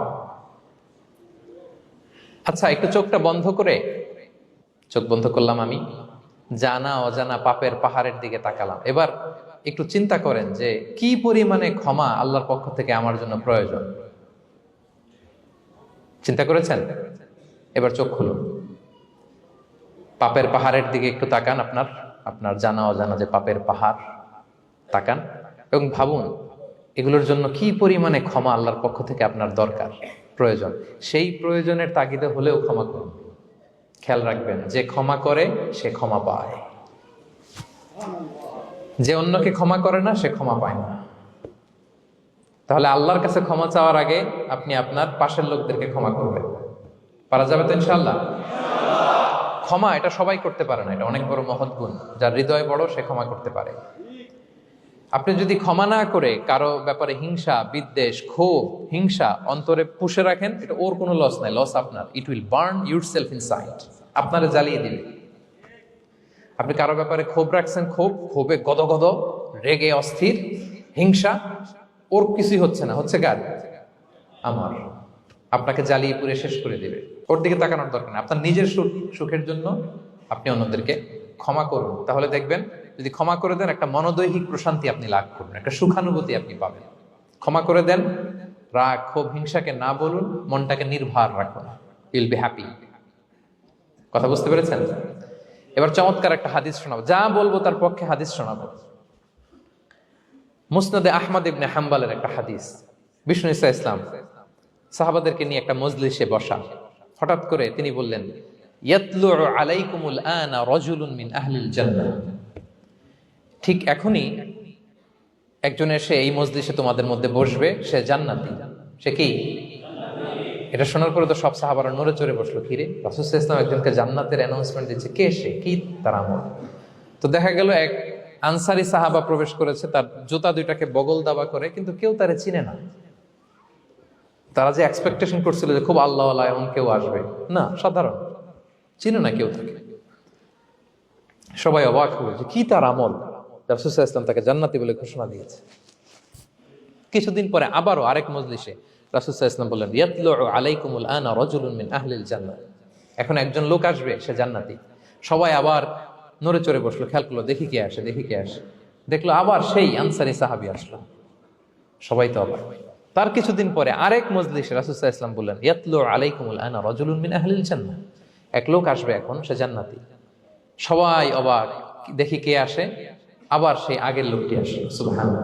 আচ্ছা, একটু চোখটা বন্ধ করে, চোখ বন্ধ করলাম আমি, জানা অজানা পাপের পাহাড়ের দিকে তাকালাম। এবার একটু চিন্তা করেন যে কি পরিমাণে ক্ষমা আল্লাহর পক্ষ থেকে আমার জন্য প্রয়োজন। চিন্তা করেছেন? এবার চোখ খুলুন, পাপের পাহাড়ের দিকে একটু তাকান আপনার আপনার জানা অজানা যে পাপের পাহাড়, তাকান এবং ভাবুন এগুলোর জন্য কি পরিমাণে ক্ষমা আল্লাহর পক্ষ থেকে আপনার দরকার, প্রয়োজন। সেই প্রয়োজনের তাগিদে হলেও ক্ষমা করুন। খেয়াল রাখবেন, যে ক্ষমা করে সে ক্ষমা পায়, যে অন্যকে ক্ষমা করে না সে ক্ষমা পায় না। তাহলে আল্লাহর কাছে ক্ষমা চাওয়ার আগে আপনি আপনার পাশের লোকদেরকে ক্ষমা করবেন। পারা যাবে তো ইনশাআল্লাহ? ক্ষমা এটা সবাই করতে পারে না, এটা অনেক বড় মহৎ গুণ। যার হৃদয় বড় সে ক্ষমা করতে পারে। আপনি যদি ক্ষমা না করে কারো ব্যাপারে হিংসা, বিদ্বেষ, ক্ষোভ, হিংসা অন্তরে পুষে রাখেন, এটা ওর কোনো লস নাই, লস আপনার। It will burn yourself inside, আপনারে জ্বালিয়ে দিবে। আপনি কারো ব্যাপারে ক্ষোভ রাখছেন, ক্ষোভে গদগদ, রেগে অস্থির, হিংসা, ওর কিছুই হচ্ছে না, হচ্ছে কার? আমার। আপনাকে জ্বালিয়ে পুড়ে শেষ করে দিবে। ওর দিকে তাকানোর দরকার নেই। আপনার নিজের সুখের জন্য আপনি অন্যদেরকে ক্ষমা করুন। তাহলে দেখবেন, যদি ক্ষমা করে দেন, একটা মনোদৈহিক প্রশান্তি আপনি লাভ করবেন, একটা সুখানুভূতি আপনি পাবেন। ক্ষমা করে দেন, রাগ, ক্ষোভ, হিংসাকে না বলুন, মনটাকে নির্ভার রাখুন, ইউল বি হ্যাপি। কথা বুঝতে পেরেছেন? এবার চমৎকার একটা হাদিস শোনাবো, যা বলবো তার পক্ষে হাদিস শোনাবো। মুসনাদে আহমদ ইবনে হাম্বালের একটা হাদিস। বিষ্ণু ঈসা ইসলাম সাহাবাদেরকে নিয়ে একটা মজলিসে বসা। হঠাৎ করে তিনি বললেন, ইয়াতলু আলাইকুমুল আনা রাজুলুন মিন আহলিল জান্নাহ। ঠিক এখনই একজন এসে এই মজলিসে তোমাদের মধ্যে বসবে, সে জান্নাতি। সে কি? এটা শোনার পরে তো সব সাহাবারা নড়ে চড়ে বসলো। কিরে, রাসূল সাল্লাল্লাহু আলাইহি ওয়াসাল্লাম একজনকে জান্নাতের অ্যানাউন্সমেন্ট দিচ্ছে, কে সে, কি তার আমল? তো দেখা গেল এক আনসারী সাহাবা প্রবেশ করেছে, তার জুতা দুইটাকে বগল দাবা করে, কিন্তু কেউ তারে চিনে না। তারা যে এক্সপেকটেশন করছিল যে খুব আল্লাহওয়ালা এমন কেউ আসবে, না, সাধারণ, চিনে না কেউ তাকে। সবাই অবাক হলো যে কি তার আমল, রাসূল সাল্লাল্লাহু আলাইহি ওয়াসাল্লাম তাকে জান্নাতি বলে ঘোষণা দিয়েছে। কিছুদিন পরে আবারও আরেক মজলিসে রাসূল সাল্লাল্লাহু আলাইহি ওয়াসাল্লাম বললেন, ইয়াতলু আলাইকুমুল আনা রাজুলুন মিন আহলিল জান্নাহ। এখন একজন লোক আসবে, সে জান্নাতি। সবাই আবার নড়ে চড়ে বসলো, খেয়াল করলো, দেখি কে আসে, দেখি কে আসে। দেখলো আবার সেই আনসারী সাহাবী আসলো। সবাই তো অবাক। তার কিছুদিন পরে আরেক মজলিসে রাসূল সাল্লাল্লাহু আলাইহি ওয়াসাল্লাম বললেন, ইয়াতলু আলাইকুমুল আনা রাজুলুন মিন আহলিল জান্নাহ। এক লোক আসবে এখন, সে জান্নাতি। সবাই অবাক, দেখি কে আসে, আবার সেই আগের লোকটি আসলো। সুবহানাল্লাহ।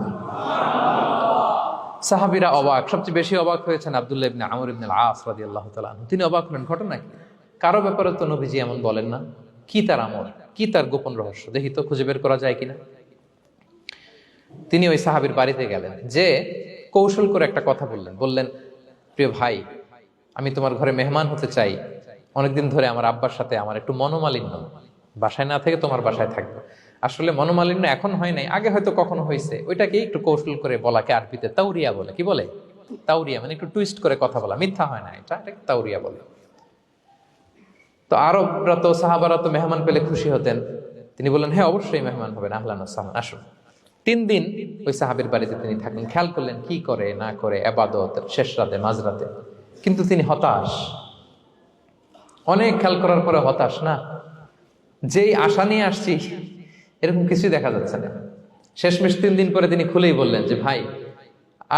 সাহাবীরা অবাক, সবচেয়ে বেশি অবাক হয়েছেন আব্দুল্লাহ ইবনে আমর ইবনে আল-আস রাদিয়াল্লাহু তাআলা আনহু। তিনি অবাক হলেন, ঘটনা কি? কারো ব্যাপারে তো নবীজি এমন বলেন না, কি তার আমল, কি তার গোপন রহস্য, দেখি তো খুঁজে বের করা যায় কিনা। তিনি ওই সাহাবীর বাড়িতে গেলেন, যে কৌশল করে একটা কথা বললেন, প্রিয় ভাই, আমি তোমার ঘরে মেহমান হতে চাই। অনেকদিন ধরে আমার আব্বার সাথে আমার একটু মনোমালিন্য, বাসায় না থেকে তোমার বাসায় থাকবো। আসলে মনোমালিন্য এখন হয় নাই, আগে হয়তো কখনো হয়েছে। ওইটাকে একটু কৌশল করে বলাকে আরবিতে তাউরিয়া বলে। কি বলে? তাউরিয়া, মানে একটু টুইস্ট করে কথা বলা, মিথ্যা হয় না, এটা তাউরিয়া বলে। তো আরবরা তো, সাহাবারা তো মেহমান পেলে খুশি হতেন। তিনি বললেন, হ্যাঁ অবশ্যই মেহমান হবেন, আহলান ওয়া সাহলান, আসুন। 3 দিন ওই সাহাবীর বাড়িতে তিনি থাকলেন। খেয়াল করলেন কি করে না করে, ইবাদত, শেষ রাতে, মাঝরাতে। কিন্তু তিনি হতাশ। অনেক খেয়াল করার পরে হতাশ, না, যেই আশা নিয়ে আসছি এরকম কিছুই দেখা যাচ্ছে না। শেষমেশ 3 দিন পরে তিনি খুলেই বললেন যে, ভাই,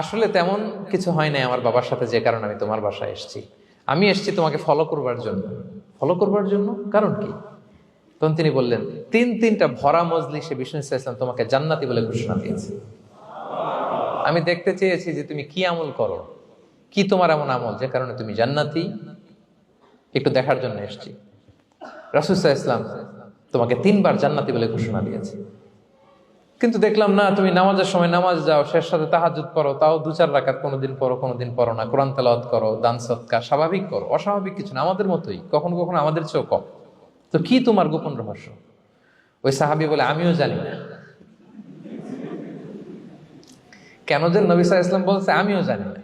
আসলে তেমন কিছু হয় নাই আমার বাবার সাথে, যে কারণে আমি তোমার বাসায় এসেছি। আমি এসেছি তোমাকে ফলো করবার জন্য। ফলো করবার জন্য? কারণ কি? তখন তিনি বললেন, 3টা ভরা মজলিসে বিষ্ণু ইসলাম তোমাকে জান্নাতি বলে ঘোষণা দিয়েছে। আমি দেখতে চেয়েছি যে তুমি কি আমল করো, কি তোমার এমন আমল যে কারণে তুমি জান্নাতি, একটু দেখার জন্য এসেছি। রাসূল সাল্লাল্লাহু আলাইহি ওয়াসাল্লাম তোমাকে 3বার জান্নাতি বলে ঘোষণা দিয়েছে, কিন্তু দেখলাম না, তুমি নামাজের সময় নামাজ যাও, শেষ সাথে তাহাজ্জুদ পড়ো, তাও 2-4 রাকাত, কোনোদিন পড়ো কোনোদিন পড়ো না, কোরআন তেলাওয়াত করো, দান সদকা স্বাভাবিক করো, অস্বাভাবিক কিছু না, আমাদের মতোই, কখনো কখনো আমাদের চেয়েও কম। তো কি তোমার গোপন রহস্য? ওই সাহাবী বলে, আমিও জানি না। কেন যে নবী সাল্লাল্লাহু আলাইহি ওয়াসাল্লাম বলছে আমিও জানি না।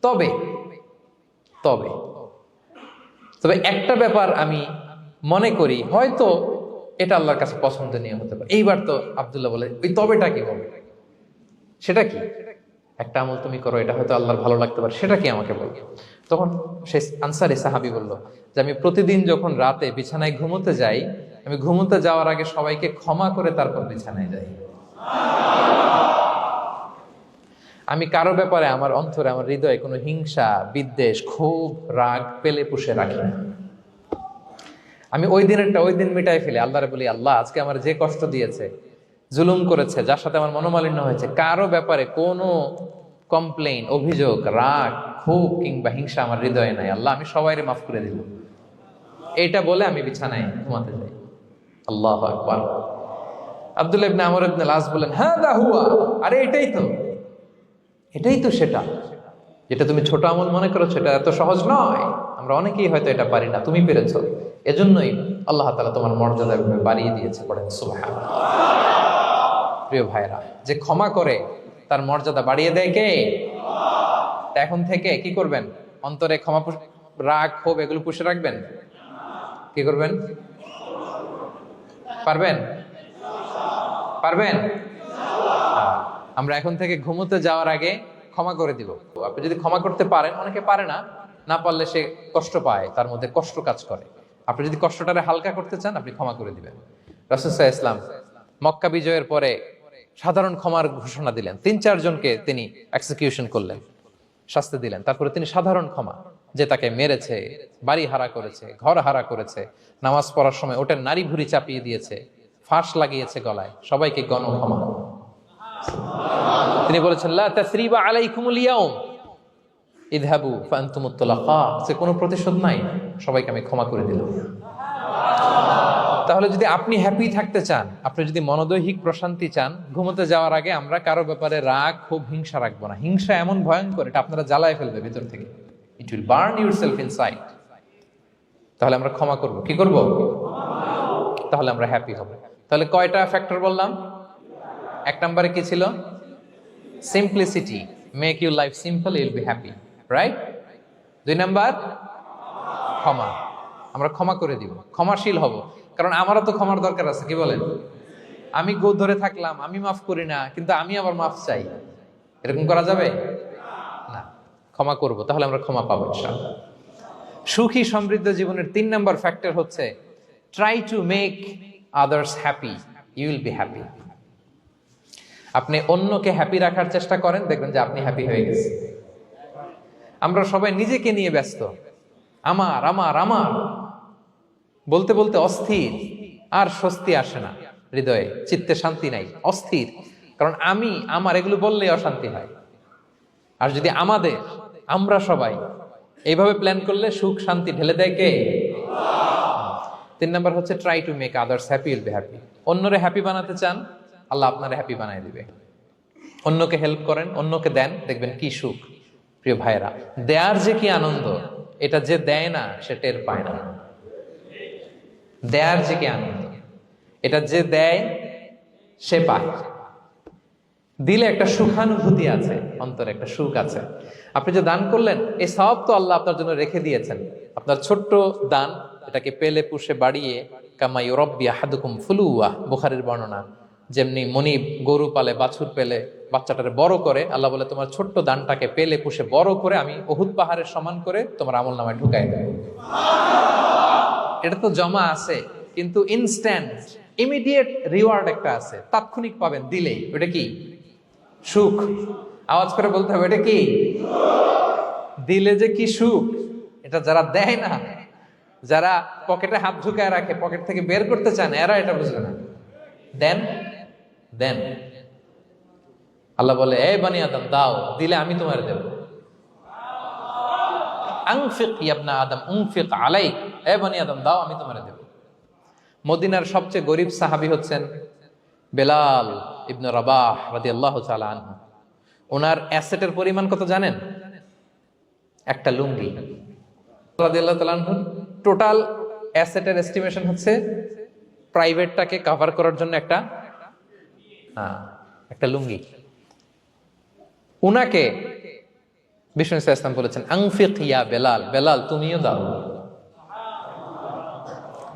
তবে তবে তবে একটা ব্যাপার আমি মনে করি, হয়তো এটা আল্লাহর কাছে পছন্দনীয় হতে পারে। এইবার তো আব্দুল্লাহ বলে, ওই তবেটা কি বলবে? সেটা কি? একটা আমল তুমি করো, এটা হয়তো আল্লাহর ভালো লাগতে পারে, সেটা কি আমাকে বলবে? তখন সে আনসারী সাহাবী বলল যে, আমি প্রতিদিন যখন রাতে বিছানায় ঘুমোতে যাই, আমি ঘুমোতে যাওয়ার আগে সবাইকে ক্ষমা করে তারপর বিছানায় যাই। আমি কারো ব্যাপারে আমার অন্তরে, আমার হৃদয়ে কোনো হিংসা, বিদ্বেষ, ক্ষোভ, রাগ পেলে পুষে রাখি না। আমি ওই দিনেরটা ওই দিন মিটাই ফেলি, আল্লাহরে বলি, আল্লাহ আজকে আমার যে কষ্ট দিয়েছে, জুলুম করেছে, যার সাথে আমার মনোমালিন্য হয়েছে, কারো ব্যাপারে কোনো কমপ্লেইন, অভিযোগ, রাগ, ক্ষোভ কিংবা হিংসা আমার হৃদয়ে নাই, আল্লাহ আমি সবাইরে মাফ করে দিল। এইটা বলে আমি বিছানায় ঘুমাতে যাই। আল্লাহু আকবার। আব্দুল্লাহ ইবনে আমর ইবনে আল-আস বলেন, হাদা হুয়া, আরে এটাই তো সেটা যেটা তুমি ছোট আমল মনে করেছো, এটা এত সহজ নয়। আমরা অনেকেই হয়তো এটা পারি না, তুমি পেরেছো। এজন্যই আল্লাহ তাআলা তোমার মর্যাদা বাড়িয়ে দিয়েছে। পড়েন সুবহানাল্লাহ। প্রিয় ভাইরা, যে ক্ষমা করে তার মর্যাদা বাড়িয়ে দেয় কে? এখন থেকে কি করবেন? অন্তরে ক্ষমা, রাগ, ক্ষোভ এগুলো পুষে রাখবেন। কি করবেন? পারবেন? আমরা এখন থেকে ঘুমোতে যাওয়ার আগে ক্ষমা করে দিব। আপনি যদি ক্ষমা করতে পারেন, অনেকে পারে না, না পারলে সে কষ্ট পায়, তার মধ্যে কষ্ট কাজ করে। আপনি যদি কষ্টটারে হালকা করতে চান, আপনি ক্ষমা করে দিবেন। রাসূল সাল্লাল্লাহু আলাইহি ওয়াসাল্লাম মক্কা বিজয়ের পরে সাধারণ ক্ষমার ঘোষণা দিলেন। ৩-৪ জনকে তিনি এক্সিকিউশন করলেন, শাস্তি দিলেন। তারপরে তিনি সাধারণ ক্ষমা, যে তাকে মেরেছে, বাড়ি হারা করেছে, ঘর হারা করেছে, নামাজ পড়ার সময় ওটার নারী ভুঁড়ি চাপিয়ে দিয়েছে, ফাঁস লাগিয়েছে গলায়, সবাইকে গণক্ষমা। তিনি বলেছেন, লা তাসরিবা আলাইকুমুল ইয়াউম ইযহাবু ফাআনতুমুত তুলাকা, যে কোনো প্রতিশোধ নাই, সবাইকে আমি ক্ষমা করে দিলাম। তাহলে যদি আপনি হ্যাপি থাকতে চান, আপনি যদি মনোদৈহিক প্রশান্তি চান, ঘুমোতে যাওয়ার আগে আমরা কারো ব্যাপারে রাগ, ক্ষোভ, হিংসা রাখবো না। হিংসা এমন ভয়ঙ্কর, এটা আপনারা জ্বালায় ফেলবে ভিতর থেকে। It will burn yourself inside. তাহলে আমরা ক্ষমা করব। কি করব? তাহলে আমরা হ্যাপি হব। তাহলে কয়টা ফ্যাক্টর বললাম? 1 নম্বরে কি ছিল? Simplicity, make your life simple, you will be happy, right? 2 number ক্ষমা, আমরা ক্ষমা করে দিব, ক্ষমাশীল হব। কারণ আমারও তো ক্ষমার দরকার আছে, কি বলেন? আমি গো ধরে থাকলাম, আমি মাফ করি না, কিন্তু আমি আবার মাফ চাই, এরকম করা যাবে না। ক্ষমা করব, তাহলে আমরা ক্ষমা পাবো ইনশাআল্লাহ। সুখী সমৃদ্ধ জীবনের 3 নাম্বার ফ্যাক্টর হচ্ছে try to make others happy, you will be happy. আপনি অন্যকে হ্যাপি রাখার চেষ্টা করেন, দেখবেন যে আপনি হ্যাপি হয়ে গেছেন। আমরা সবাই নিজেকে নিয়ে ব্যস্ত, আমার আমার আমার বলতে বলতে অস্থির, আর স্বস্তি আসে না হৃদয়ে, চিত্তে শান্তি নাই, অস্থির। কারণ আমি আমার এগুলো বললেই অশান্তি হয়। আর যদি আমাদের, আমরা সবাই এইভাবে প্ল্যান করলে সুখ শান্তি ঢেলে দেয় কে? 3 নাম্বার হচ্ছে try to make others happy, will be happy. অন্যরে হ্যাপি বানাতে চান, আল্লাহ আপনারে হ্যাপি বানায় দিবে। অন্যকে হেল্প করেন, অন্যকে দেন, দেখবেন কি সুখ। প্রিয় ভাইরা, দেয়ার যে কি আনন্দ, এটা যে দেয় না সে টের পায় না। দেয়ার যে কি আনন্দ, এটা যে দেয় সে পায়। দিলে একটা সুখানুভূতি আছে, অন্তরে একটা সুখ আছে। আপনি যে দান করলেন, এই সওয়াব তো আল্লাহ আপনার জন্য রেখে দিয়েছেন। আপনার ছোট্ট দান, এটাকে পেলে পুষে বাড়িয়ে, কামা ইউরাব্বি আহাদুকুম ফুলুয়া, বুখারীর বর্ণনা, যেমনি মনিব গরু পালে, বাছুর পেলে বাচ্চাটারে বড় করে, আল্লাহ বলে তোমার ছোট্ট দানটাকে পেলে পুষে বড় করে আমি উহুদ পাহাড়ের সমান করে তোমার আমল নামায় ঢুকাই দেব। এটা তো জমা আছে, কিন্তু ইনস্ট্যান্ট ইমিডিয়েট রিওয়ার্ড একটা আছে, তাৎক্ষণিক পাবেন দিলেই। ওটা কি? সুখ। আওয়াজ করে বলতে হবে, এটা কি? দিলে যে কি সুখ, এটা যারা দেয় না, যারা পকেটে হাত ঢুকায় রাখে, পকেট থেকে বের করতে চান, এরা এটা বুঝবে না। দেন দেন, আল্লাহ বলে, এ বানি আদম দাও, দিলে আমি তোমার দেব। আনফিক ইয়া ইবনা আদম উনফিক আলাইক, এ বানি আদম দাও, আমি তোমার দেব। মদিনার সবচেয়ে গরিব সাহাবী হচ্ছেন বেলাল ইবনে রাবাহ রাদিয়াল্লাহু তাআলা আনহু। ওনার অ্যাসেটের পরিমাণ কত জানেন? একটা লুঙ্গি। রাদিয়াল্লাহু তাআলা আনহু টোটাল অ্যাসেটের এস্টিমেশন হচ্ছে প্রাইভেটটাকে কভার করার জন্য একটা লুঙ্গি। উনাকে বিষ্ণু সাল্লাল্লাহু আলাইহি ওয়াসাল্লাম বলেছেন, আনফিক ইয়া বেলাল, বেলাল তুমিও দাও।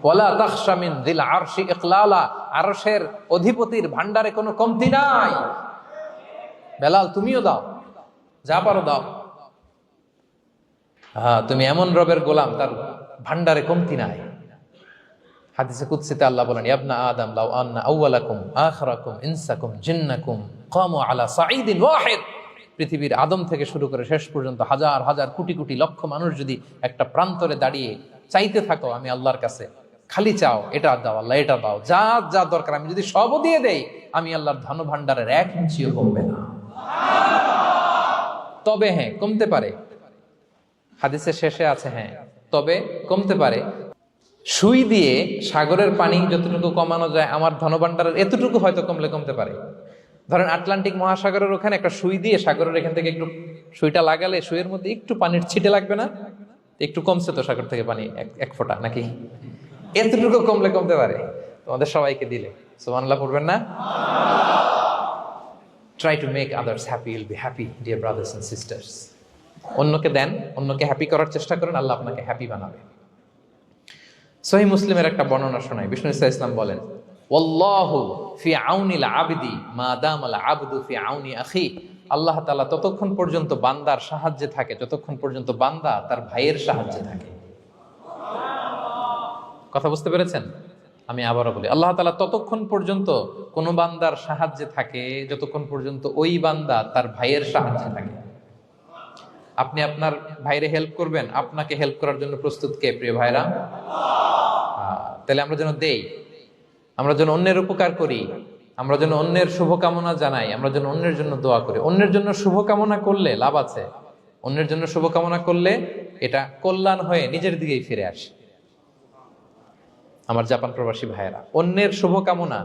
ওয়ালা তাখশা মিন যিল আরশি ইকলালা, আরশের অধিপতির ভান্ডারে কোনো কমতি নাই। বেলাল তুমিও দাও, যা পারো দাও। তুমি এমন রবের গোলাম, তার ভান্ডারে কমতি নাই। হাদিসে কুদসিতে আল্লাহ বলেন, ইয়া ইবনা আদম লাউ আন্না আউওয়ালাকুম আখিরাকুম ইনসাকুম জিন্নাকুম কামু আলা সাঈদিন ওয়াহিদ। পৃথিবীর আদম থেকে শুরু করে শেষ পর্যন্ত হাজার হাজার কোটি কোটি লক্ষ মানুষ যদি একটা প্রান্তরে দাঁড়িয়ে চাইতে থাকো আমি আল্লাহর কাছে, খালি চাও, এটা দাও আল্লাহ, এটা দাও, যা যা দরকার আমি যদি সবও দিয়ে দেই, আমি আল্লাহর ধন ভান্ডারের 1 ইঞ্চিও কমবে না। তবে হ্যাঁ, কমতে পারে, হাদিসের শেষে আছে হ্যাঁ, তবে কমতে পারে। সুই দিয়ে সাগরের পানি যতটুকু কমানো যায়, আমার ধনভাণ্ডারের এতটুকু হয়তো কমতে পারে। ধরেন আটলান্টিক মহাসাগরের ওখানে একটা সুই দিয়ে সাগরের এখান থেকে একটু সুইটা লাগালে সুইয়ের মধ্যে একটু পানির ছিটে লাগবে না? একটু কমছে তো সাগর থেকে পানি, এক ফোঁটা নাকি? এতটুকু কমতে পারে তোমাদের সবাইকে দিলে। সুবহানাল্লাহ পড়বেন না? Try to make others happy, will be happy dear brothers and sisters. অন্যকে দেন, অন্যকে হ্যাপি করার চেষ্টা করেন, আল্লাহ আপনাকে হ্যাপি বানাবে। সহিহ মুসলিমের একটা বর্ণনা শোনাই। বিষ্ণু ইসলাম বলেন, ওয়াল্লাহু ফি আউনিল আবদি মা দামাল আবদু ফি আউনি আখি। আল্লাহ তাআলা ততক্ষণ পর্যন্ত বান্দার সাহায্যে থাকে যতক্ষণ পর্যন্ত বান্দা তার ভাইয়ের সাহায্যে থাকে। কথা বুঝতে পেরেছেন? আমি আবারও বলি, আল্লাহ তাআলা ততক্ষণ পর্যন্ত কোন বান্দার সাহায্যে থাকে যতক্ষণ পর্যন্ত ওই বান্দা তার ভাইয়ের সাহায্যে থাকে। আপনি আপনার ভাইরে হেল্প করবেন, আপনাকে হেল্প করার জন্য প্রস্তুত কে প্রিয় ভাইরা? তাহলে আমরা যেন দেই, আমরা যেন অন্যের উপকার করি, আমরা যেন অন্যের শুভকামনা জানাই, আমরা যেন অন্যের জন্য দোয়া করি। অন্যের জন্য শুভকামনা করলে লাভ আছে। অন্যের জন্য শুভকামনা করলে এটা কল্যাণ হয়ে নিজের দিকেই ফিরে আসে। আমার জাপান প্রবাসী ভাইয়েরা, অন্যের শুভকামনা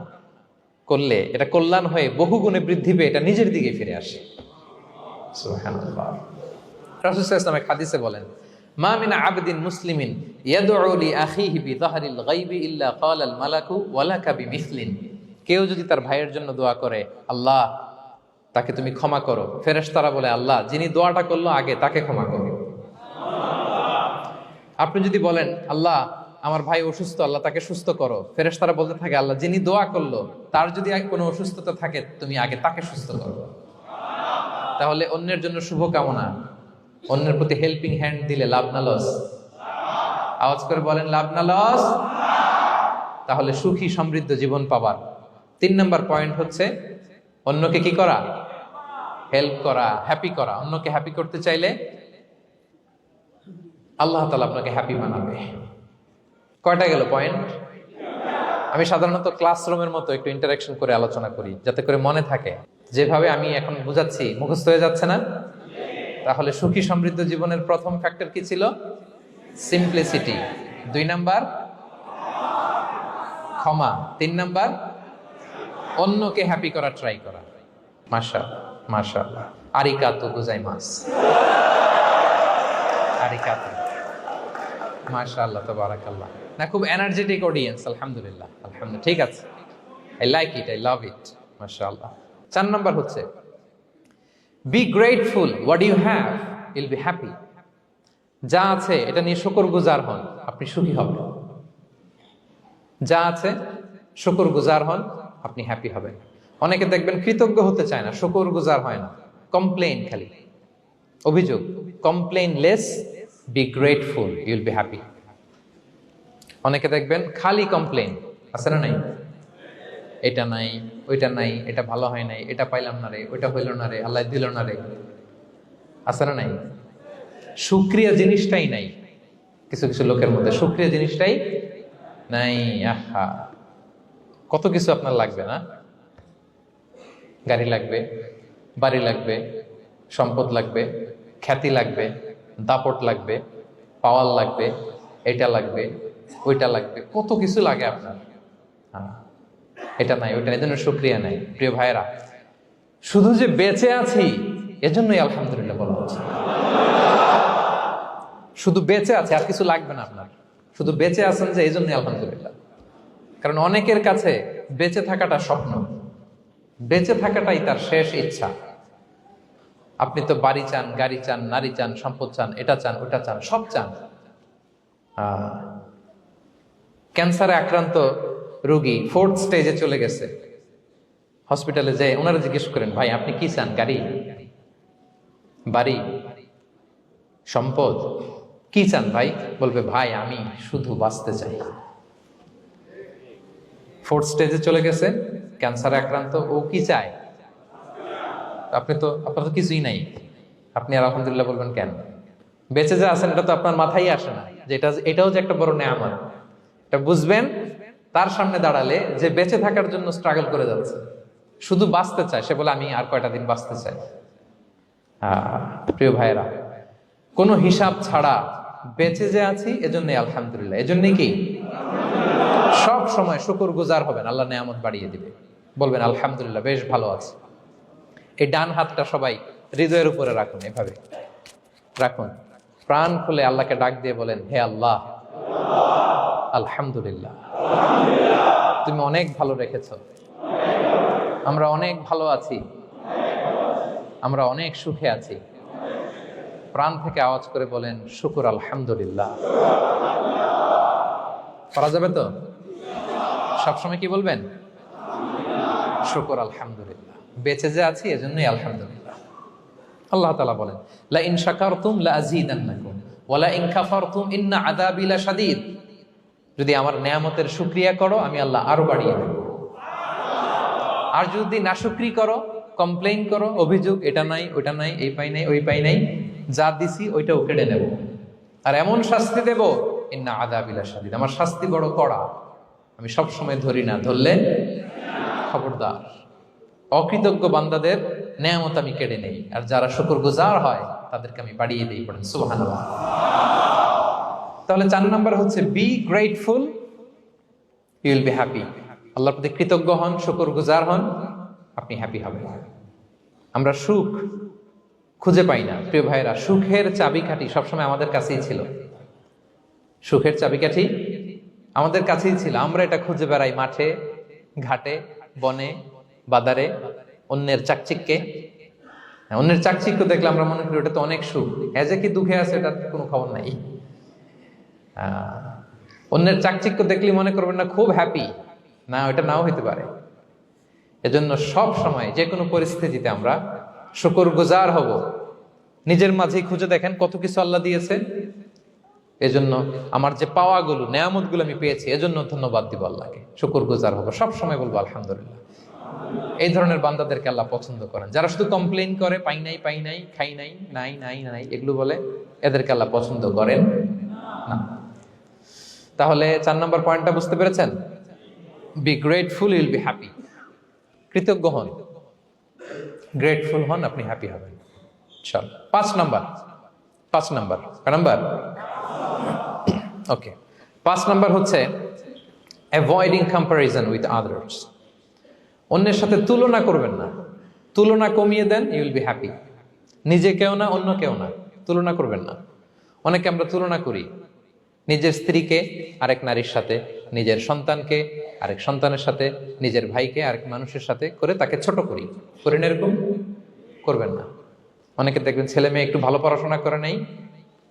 করলে এটা কল্যাণ হয়ে বহুগুণে বৃদ্ধি পেয়ে এটা নিজের দিকে ফিরে আসে। সুবহানাল্লাহ। রাসূল সাল্লাল্লাহু আলাইহি ওয়াসাল্লাম হাদিসে বলেন, মা মিন আবদিন মুসলিমিন ইয়াদউ লি আখিহি বিযাহরিল গায়বি ইল্লা ক্বালাল মালাকু ওয়ালাকা বিমিসলিন। কেউ যদি তার ভাইয়ের জন্য দোয়া করে, আল্লাহ তাকে তুমি ক্ষমা করো, ফেরেশতারা বলে, আল্লাহ যিনি দোয়াটা করলো আগে তাকে ক্ষমা করো। আপনি যদি বলেন, আল্লাহ আমার ভাই অসুস্থ, আল্লাহ তাকে সুস্থ করো, ফেরেশতারা বলতে থাকে, আল্লাহ যিনি দোয়া করলো তার যদি কোনো অসুস্থতা থাকে তুমি আগে তাকে সুস্থ করো। তাহলে অন্যের জন্য শুভকামনা, অন্যের প্রতি হেল্পিং হ্যান্ড দিলে লাভ না লস? আওয়াজ করে বলেন, লাভ না লস? তাহলে সুখী সমৃদ্ধ জীবন পাবার 3 নম্বর পয়েন্ট হচ্ছে অন্যকে কি করা? হেল্প করা, হ্যাপি করা। অন্যকে হ্যাপি করতে চাইলে আল্লাহ তাআলা আপনাকে হ্যাপি বানাবে। কয়টা গেল পয়েন্ট? আমি সাধারণত ক্লাসরুমের মতো একটু ইন্টারাকশন করে আলোচনা করি যাতে করে মনে থাকে। যেভাবে আমি এখন বুঝাচ্ছি মুখস্থ হয়ে যাচ্ছে না? তাহলে সুখী সমৃদ্ধ জীবনের প্রথম ফ্যাক্টর কি ছিল? সিম্পলিসিটি। 2 নাম্বার ক্ষমা। 3 নাম্বার অন্যকে হ্যাপি করার ট্রাই করা। মাশাআল্লাহ। আরিগাতো গোজাইমাস। আরিগাতো। মাশাআল্লাহ, তাবারাকাল্লাহ। না, খুব এনার্জেটিক অডিয়েন্স। আলহামদুলিল্লাহ, আলহামদুলিল্লাহ, ঠিক আছে। I like it, I love it. মাশাআল্লাহ। 4 নাম্বার হচ্ছে be grateful what you have, you'll be happy. যা আছে এটা নিয়ে শুকরগুজার হন, আপনি সুখী হবেন। যা আছে শুকরগুজার হন, আপনি হ্যাপি হবেন। অনেকে দেখবেন কৃতজ্ঞ হতে চায় না, শুকরগুজার হয় না, কমপ্লেইন, খালি অভিযোগ। Complain less, be grateful, Yule be happy. অনেকে দেখবেন খালি কমপ্লেইন, আছে না নাই? এটা নাই, ওইটা নাই, এটা ভালো হয় নাই, এটা পাইলাম না রে, ওইটা হইল না রে, আল্লাহ দিল না রে, আছে না নাই? শুকরিয়া জিনিসটাই নাই কিছু কিছু লোকের মধ্যে, শুকরিয়া জিনিসটাই নাই। আহা, কত কিছু আপনার লাগবে না? গাড়ি লাগবে, বাড়ি লাগবে, সম্পদ লাগবে, খ্যাতি লাগবে, দাপট লাগবে, পাওয়ার লাগবে, এটা লাগবে, ওইটা লাগবে, কত কিছু লাগে আপনার। হ্যাঁ, এটা নাই, ওইটা নাই, এজন্য শুকরিয়া নাই। প্রিয় ভাইরা, শুধু যে বেঁচে আছি এজন্যই আলহামদুলিল্লাহ বলা হচ্ছে। শুধু বেঁচে আছে, আর কিছু লাগবে না আপনার। শুধু বেঁচে আছেন যে, এই জন্যই আলহামদুলিল্লাহ। কারণ অনেকের কাছে বেঁচে থাকাটা স্বপ্ন, বেঁচে থাকাটাই তার শেষ ইচ্ছা। আপনি তো বাড়ি চান, গাড়ি চান, নারী চান, সম্পদ চান, এটা চান, ওটা চান, সব চান। ক্যান্সারে আক্রান্ত রোগী 4th স্টেজে চলে গেছে, হসপিটালে যে ওনারা জিজ্ঞেস করেন, ভাই আপনি কি চান? গাড়ি, বাড়ি, সম্পদ, কি চান ভাই? বলবে, ভাই আমি শুধু বাঁচতে চাই। 4th স্টেজে চলে গেছে, ক্যান্সারে আক্রান্ত, ও কি চায়? আপনার তো কিছুই নাই, আপনি আর আলহামদুলিল্লাহ বলবেন কেন? বেঁচে যে আছেন এটা তো আপনার মাথায় আসে না যে এটাও যে একটা বড় নেয়ামত, এটা বুঝবেন তার সামনে দাঁড়ালে যে বেঁচে থাকার জন্য স্ট্রাগল করে যাচ্ছে, শুধু বাঁচতে চায়, সে বলে আমি আর কয়টা দিন বাঁচতে চাই। প্রিয় ভাইয়েরা, কোনো হিসাব ছাড়া বেঁচে যে আছি এজন্যই আলহামদুলিল্লাহ। এজন্যই কি সব সময় শুকরগুজার হবেন, আল্লাহ নেয়ামত বাড়িয়ে দিবে, বলবেন আলহামদুলিল্লাহ বেশ ভালো আছে। এই ডান হাতটা সবাই হৃদয়ের উপরে রাখুন, এভাবে রাখুন, প্রাণ খুলে আল্লাহকে ডাক দিয়ে বলেন, হে আল্লাহ আলহামদুলিল্লাহ, তুমি অনেক ভালো রেখেছো, আমরা অনেক ভালো আছি, আমরা অনেক সুখে আছি। প্রাণ থেকে আওয়াজ করে বলেন শুকর আলহামদুলিল্লাহ। পারা যাবে তো? সবসময় কি বলবেন? শুকর আলহামদুলিল্লাহ, বেঁচে যে আছি এজন্যই আলহামদুলিল্লাহ। আল্লাহ তাআলা বলেন লা ইন শাকারতুম লা আযীদান্নাকুম ওয়া লা ইন কাফারতুম ইন্না আযাবি লাশাদীদ। যদি আমার নেয়ামতের শুকরিয়া করো আমি আল্লাহ আরো বাড়িয়ে দেব, আর যদি নাশুকরি করো, কমপ্লেইন করো, অভিযোগ এটা নাই ওটা নাই, এই পাই নাই ওই পাই নাই, যা দিছি ওইটাও কেড়ে নেব, আর এমন শাস্তি দেব ইন্না আযাবি লাশাদীদ, আমার শাস্তি বড় কড়া, আমি সব সময় ধরি না, ধরলে খবরদার। অকৃতজ্ঞ বান্দাদের নেয়ামত আমি কেড়ে নেই, আর যারা শুকরগুজার হয় তাদেরকে আমি বাড়িয়ে দিই। পড়েন সুবহানাল্লাহ। তাহলে 4 নাম্বার হচ্ছে be grateful, you will be happy. আল্লাহর প্রতি কৃতজ্ঞ হন, শুকরগুজার হন, আপনি হ্যাপি হবেন। আমরা সুখ খুঁজে পাই না প্রিয় ভাইরা, সুখের চাবিকাঠি সবসময় আমাদের কাছেই ছিল। সুখের চাবিকাঠি আমাদের কাছেই ছিল, আমরা এটা খুঁজে বেড়াই মাঠে ঘাটে বনে বাদারে, অন্যের চাকচিক্যে। অন্যের চাকচিক্য দেখলে আমরা মনে করি ওটা তো অনেক সুখ, যে কি দুঃখে আছে এটার কোনো খবর নাই। অন্যের চাকচিক্য দেখলে মনে করবেন না খুব হ্যাপি, না ওটা নাও হইতে পারে। এজন্য সব সময় যে কোনো পরিস্থিতিতে আমরা শুকরগুজার হব। নিজের মাঝেই খুঁজে দেখেন কত কিছু আল্লাহ দিয়েছে, এজন্য আমার যে পাওয়াগুলো নেয়ামতগুলো আমি পেয়েছি এজন্য ধন্যবাদ দিব আল্লাহকে, শুকরগুজার হব, সব সময় বলবো আলহামদুলিল্লাহ। এই ধরনের বান্দাদেরকে আল্লাহ পছন্দ করেন। যারা শুধু কমপ্লেইন করে পাই নাই পাই নাই, খাই নাই, নাই নাই নাই এগুলো বলে, এদেরকে আল্লাহ পছন্দ করেন না। তাহলে 4 নম্বর পয়েন্টটা বুঝতে পেরেছেন? Be grateful, Yule be happy. কৃতজ্ঞ হন, গ্রেটফুল হন, আপনি হ্যাপি হবেন। চল 5 নাম্বার ওকে, 5 নাম্বার হচ্ছে অ্যাভয়েডিং কম্প্যারিজন উইথ আদার্স। অন্যের সাথে তুলনা করবেন না, তুলনা কমিয়ে দেন, ইউ উইল বি হ্যাপি। নিজে কেউ না, অন্য কেউ না, তুলনা করবেন না। অনেকে আমরা তুলনা করি, নিজের স্ত্রীকে আরেক নারীর সাথে, নিজের সন্তানকে আরেক সন্তানের সাথে, নিজের ভাইকে আরেক মানুষের সাথে করে তাকে ছোট করি, করেন এরকম করবেন না। অনেকে দেখবেন ছেলে মেয়ে একটু ভালো পড়াশোনা করে নাই,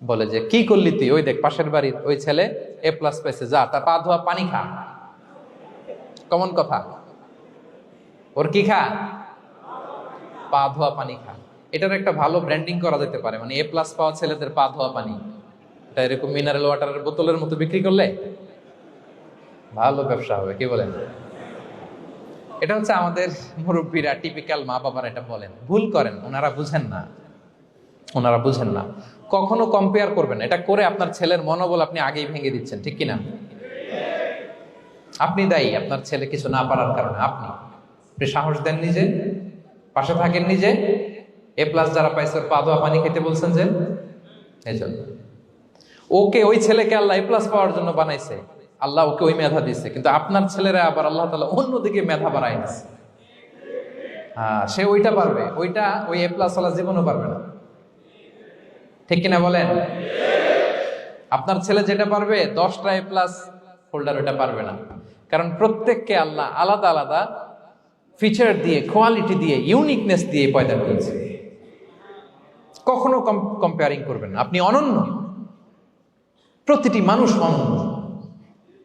বলে যে কি করলি তুই, ওই দেখ পাশের বাড়ির ওই ছেলে A+ পেয়েছে, যা তার পা ধোয়া পানি খা। কমন কথা, ওর কি খা, পা ধোয়া পানি খা। এটার একটা ভালো ব্র্যান্ডিং করা যেতে পারে, মানে A+ পাওয়া ছেলেদের পা ধোয়া পানি, এটা এরকম মিনারেল ওয়াটারের বোতলের মতো বিক্রি করলে ভালো ব্যবসা হবে, কি বলেন? এটা হচ্ছে আমাদের মুরব্বীরা, টিপিক্যাল মা বাবারা এটা বলেন, ভুল করেন, ওনারা বুঝেন না। কখনো কম্পেয়ার করবেন, এটা করে আপনার ছেলের মনোবল আপনি আগেই ভেঙে দিচ্ছেন, ঠিক কিনা? আপনি দায়ী আপনার ছেলে কিছু না পারার কারণে। আপনি সাহস দেন নিজে, পাশে থাকেন নিজে। A+ যারা পাইছে ওর পা ধোয়া পানি খেতে বলছেন যে, এই জন্য ওকে, ওই ছেলেকে আল্লাহ A+ পাওয়ার জন্য বানাইছে, আল্লাহ ওকে ওই মেধা দিচ্ছে, কিন্তু আপনার ছেলেরা আবার আল্লাহ তাআলা অন্যদিকে মেধা বাড়াই দিচ্ছে। সে ওইটা পারবে, ওইটা ওই A+ ওয়ালা জীবনও পারবে না, ঠিক কিনা বলেন? আপনার ছেলে যেটা পারবে 10টা A+ হোল্ডার ওইটা পারবে না, কারণ প্রত্যেককে আল্লাহ আলাদা আলাদা ফিচার দিয়ে, কোয়ালিটি দিয়ে, ইউনিকনেস দিয়ে পয়দা করেছে। কখনো কম্পেয়ারিং করবেন না, আপনি অনন্য, প্রতিটি মানুষ অনন্য।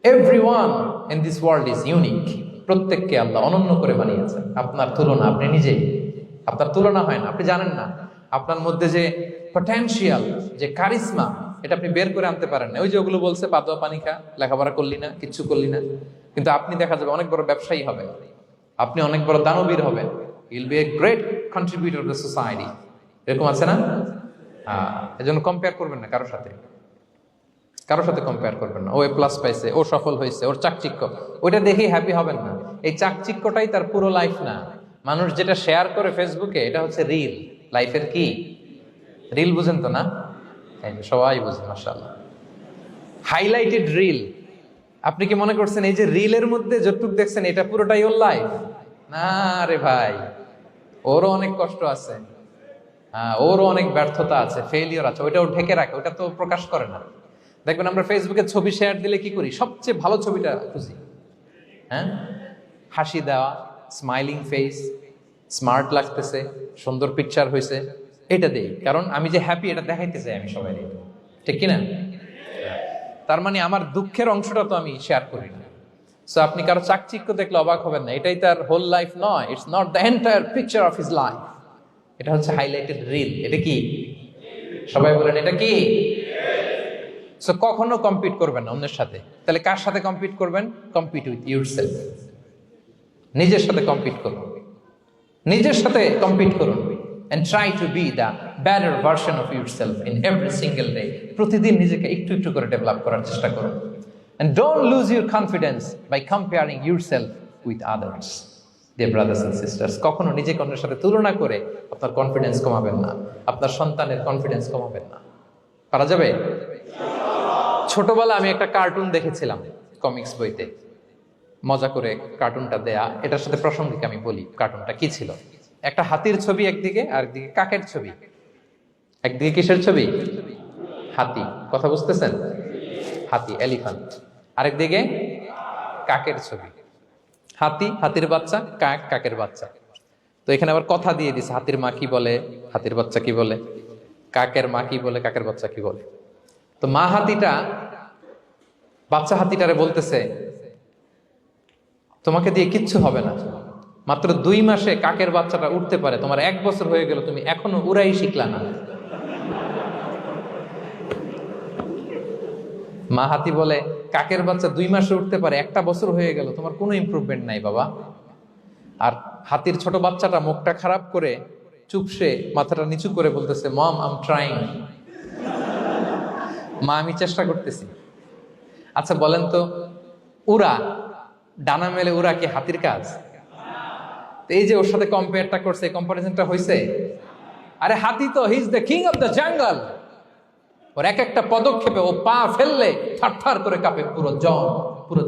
Everyone in this world is unique. প্রত্যেককে আল্লাহ অনন্য করে বানিয়েছেন। আপনার তুলনা আপনি নিজেই, আপনার তুলনা হয় না, আপনি জানেন না আপনার মধ্যে যে পটেনশিয়াল, যে কারিশমা, এটা আপনি বের করে আনতে পারেন না। ওই যে ওগুলো বলছে পা ধোয়া পানি খা, লেখাপড়া করলি না, কিচ্ছু করলি না, কিন্তু আপনি দেখা যাবে অনেক বড় ব্যবসায়ী হবেন, আপনি অনেক বড় দানবীর হবেন, you'll B a great contributor two society. এরকম আছে না? এজন্য কম্পেয়ার করবেন না কারোর সাথে। কারোর সাথে কম্পেয়ার করবেন না। ও এ প্লাস পাইছে, ও সফল হয়েছে, ওর চাকচিক্য, ওইটা দেখেই হ্যাপি হবেন না। এই চাকচিক্যটাই তার পুরো লাইফ না। মানুষ যেটা শেয়ার করে ফেসবুকে, এটা হচ্ছে রিল। লাইফের কি রিল? বুঝেন তো না? এই যে সবাই বুঝেন, মাশাআল্লাহ। Highlighted reel. আপনি কি মনে করছেন এই যে রিলের মধ্যে যতটুকু দেখছেন এটা পুরোটাই ওর লাইফ? না রে ভাই, ওরও অনেক কষ্ট আছে, ওরও অনেক ব্যর্থতা আছে, ফেলিওর আছে, ওইটা ও ঢেকে রাখে, ওটা তো প্রকাশ করে না। দেখবেন আমরা ফেসবুকে ছবি শেয়ার দিলে কি করি? সবচেয়ে ভালো ছবিটা খুঁজি, হ্যাঁ? হাসি দেওয়া, স্মাইলিং ফেস, স্মার্ট লাগতেছে, সুন্দর পিকচার হয়েছে, এটা দেই। কারণ আমি যে হ্যাপি এটা দেখাইতে চাই আমি সবাই, ঠিক কিনা? তার মানে আমার দুঃখের অংশটা তো আমি শেয়ার করি না। সো আপনি কারো চাকচিক্য দেখলে অবাক হবেন না, এটাই তার হোল লাইফ নয়। It's not the entire picture of his life. এটা হচ্ছে হাইলাইটেড রিল। এটা কি? সবাই বলেন এটা কি? সো কখনো কম্পিট করবেন না অন্যের সাথে। তাহলে কার সাথে কম্পিট করবেন? Compete with yourself. নিজের সাথে কম্পিট করুন, নিজের সাথে কম্পিট করুন। and try to be the better version of yourself in every single day. প্রতিদিন নিজেকে একটু একটু করে ডেভেলপ করার চেষ্টা করুন। and don't lose your confidence by comparing yourself with others. Dear brothers and sisters, কখনো নিজেকে অন্যের সাথে তুলনা করে আপনার কনফিডেন্স কমাবেন না, আপনার সন্তানের কনফিডেন্স কমাবেন না। পারা যাবে? ছোটবেলা আমি একটা কার্টুন দেখেছিলাম কমিক্স বইতে, মজা করে কার্টুনটা দেয়া। এটার সাথে প্রাসঙ্গিক আমি বলি কার্টুনটা কি ছিল। একটা হাতির ছবি একদিকে, আর একদিকে কাকের ছবি। একদিকে কিসের ছবি? হাতি। কথা বুঝতেছেন? হাতি, এলিফ্যান্ট। আরেকদিকে কাকের ছবি। হাতি, হাতির বাচ্চা, কাক, কাকের বাচ্চা। তো এখানে আবার কথা দিয়ে দিছে, হাতির মা কি বলে, হাতির বাচ্চা কি বলে, কাকের মা কি বলে, কাকের বাচ্চা কি বলে। তো মা হাতিটা বাচ্চা হাতিটারে বলতেছে, তোমাকে দিয়ে কিচ্ছু হবে না, মাত্র 2 মাসে কাকের বাচ্চাটা উঠতে পারে, তোমার 1 বছর হয়ে গেল, তুমি এখনো উড়াই শিখলা না। মা হাতি বলে, কাকের বাচ্চা 2 মাসে উঠতে পারে, 1 বছর হয়ে গেল, তোমার কোনো ইমপ্রুভমেন্ট নাই বাবা। আর হাতির ছোট বাচ্চাটা মুখটা খারাপ করে চুপসে মাথাটা নিচু করে বলতেছে, মম আই এম ট্রাইং। মা আমি চেষ্টা করতেছি। আচ্ছা বলেন তো, উড়া, ডানা মেলে উড়া কি হাতির কাজ? এই যে ওর সাথে কম্পেয়ারটা করছে, কম্পারিজনটা হইছে। আরে হাতি তো he is the king of the jungle. ওর এক একটা পদক্ষেপে ও পা ফেললে থারথার করে কাঁপে পুরো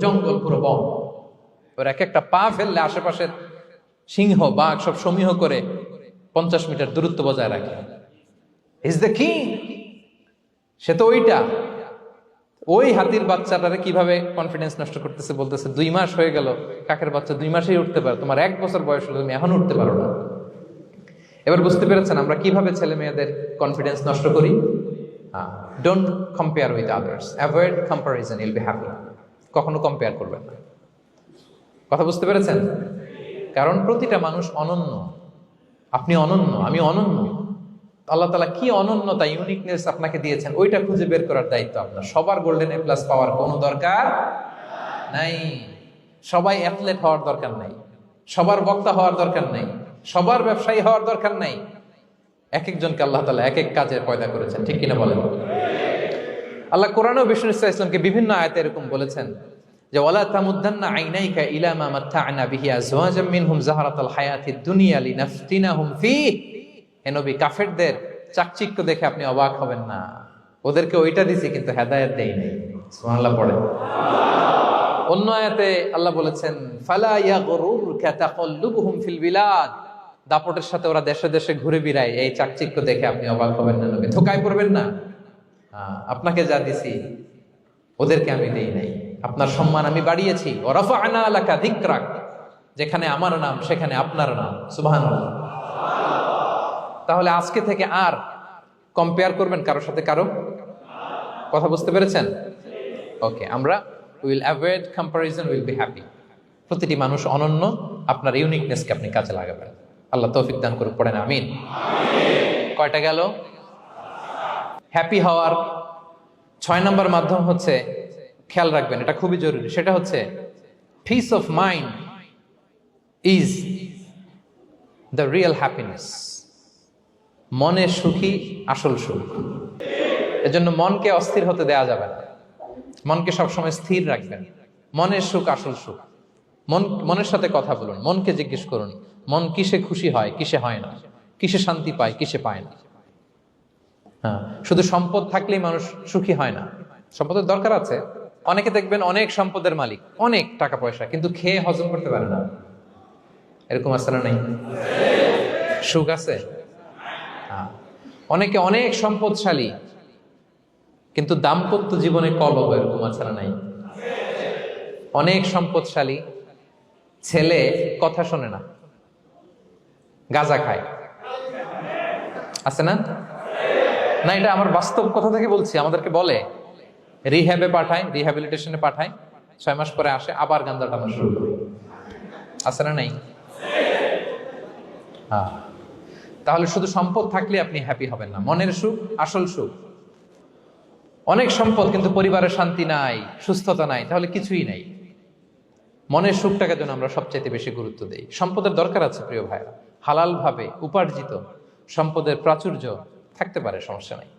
জঙ্গল, পুরো বন। ওর এক একটা পা ফেললে আশেপাশের সিংহ, বাঘ সব সমীহ করে 50 মিটার দূরত্ব বজায় রাখে। Is the king. সে তো ওইটা। ওই হাতির বাচ্চাটারে কিভাবে কনফিডেন্স নষ্ট করতেছে, বলতেছে 2 মাস হয়ে গেল, কাকের বাচ্চা 2 মাসেই উঠতে পারে, তোমার 1 বছর বয়স হলো, তুমি এখন উঠতে পারো না। এবার বুঝতে পেরেছেন আমরা কিভাবে ছেলে মেয়েদের কনফিডেন্স নষ্ট করি? Don't compare with others, avoid comparison, Yule be happy. কখনো কম্পেয়ার করবেন না। কথা বুঝতে পেরেছেন? কারণ প্রতিটা মানুষ অনন্য। আপনি অনন্য, আমি অনন্য। আল্লাহ তাআলা কি অনন্যতা, ইউনিকনেস আপনাকে দিয়েছেন, ওইটা খুঁজে বের করার দায়িত্ব আপনার। সবার গোল্ডেন এ প্লাস পাওয়ার কোনো দরকার নাই। সবাই অ্যাথলেট হওয়ার দরকার নাই, সবার বক্তা হওয়ার দরকার নাই, সবার ব্যবসায়ী হওয়ার দরকার নাই। এক একজনকে আল্লাহ তাআলা এক এক কাজে পয়দা করেছেন, ঠিক কিনা বলেন? আল্লাহ কোরআনেও বিষ্ণু ইসলাম ইসলামকে বিভিন্ন আয়াতে এরকম বলেছেন যে ওয়ালা তামুদ্দান্না আইনাইকা ইলা মা মাত্তা'না বিহি আজওয়াজাম মিনহুম যাহরাতাল হায়াতিদ দুনিয়া লিনাফতিনাহুম ফীহ। হে নবী, কাফেরদের চাকচিক্য দেখে আপনি অবাক হবেন না। ওদেরকে ওইটা দিছি কিন্তু হেদায়েত দেই নাই। সুবহানাল্লাহ পড়ে। অন্য আয়াতে আল্লাহ বলেছেন ফালা ইয়াগরুরকা তাকাল্লুবুহুম ফিল বিলাদ। দাপটের সাথে ওরা দেশে দেশে ঘুরে বেড়ায়, এই চাকচিক্য দেখে আপনি অবাক হবেন না নবী, ধোঁকায় পড়বেন না। আপনাকে যা দিছি ওদেরকে আমি দেই নাই। আপনার সম্মান আমি বাড়িয়েছি। ওয়া রাফা'না লাকা যিকরাক, যেখানে আমার নাম সেখানে আপনার নাম। সুবহানাল্লাহ। তাহলে আজকে থেকে আর কম্পেয়ার করবেন কারোর সাথে কারো? কথা বুঝতে পেরেছেন? ওকে, আমরা will avoid comparison, will be happy. প্রতিটি মানুষ অনন্য, আপনার ইউনিকনেসকে আপনি কাজে লাগাবেন। আল্লাহ তৌফিক দান করুক, পড়েন আমিন। কয়টা গেল? হ্যাপি হওয়ার 6 নম্বর মাধ্যম হচ্ছে, খেয়াল রাখবেন এটা খুবই জরুরি, সেটা হচ্ছে piece of mind is the real happiness. মনে সুখী আসল সুখ। এজন্য মনকে অস্থির হতে দেয়া যাবে না। মনকে সবসময় স্থির রাখবেন। মনের সুখ আসল সুখ। মনের সাথে কথা বলুন, মনকে জিজ্ঞেস করুন মন কিসে খুশি হয়, কিসে হয় না, কিসে শান্তি পায়, কিসে পায় না। হ্যাঁ, শুধু সম্পদ থাকলেই মানুষ সুখী হয় না, সম্পদের দরকার আছে। অনেকে দেখবেন অনেক সম্পদের মালিক, অনেক টাকা পয়সা, কিন্তু খেয়ে হজম করতে পারে না। এরকম আছে না নাই? সুখ আছে? হ্যাঁ। অনেকে অনেক সম্পদশালী, কিন্তু দাম্পত্য জীবনে কলহ, এরকম আছে না নাই? অনেক সম্পদশালী ছেলে কথা শোনে না, গাঁজা খায়, আছে না? না, এটা আমার বাস্তব কথা থেকে বলছি। আমাদেরকে বলে রিহ্যাবে পাঠায়, রিহ্যাবিলিটেশনে পাঠায়, 6 মাস পরে আসে আবার গাঁজা টানা শুরু করে। আছে না নাই? হ্যাঁ। তাহলে শুধু সম্পদ থাকলে আপনি হ্যাপি হবেন না। মনের সুখ আসল সুখ। অনেক সম্পদ কিন্তু পরিবারের শান্তি নাই, সুস্থতা নাই, তাহলে কিছুই নাই। মনের সুখটাকে যেন আমরা সবচাইতে বেশি গুরুত্ব দেই। সম্পদের দরকার আছে প্রিয় ভাইরা, হালাল ভাবে উপার্জিত সম্পদের প্রাচুর্য থাকতে পারে, সমস্যা নাই।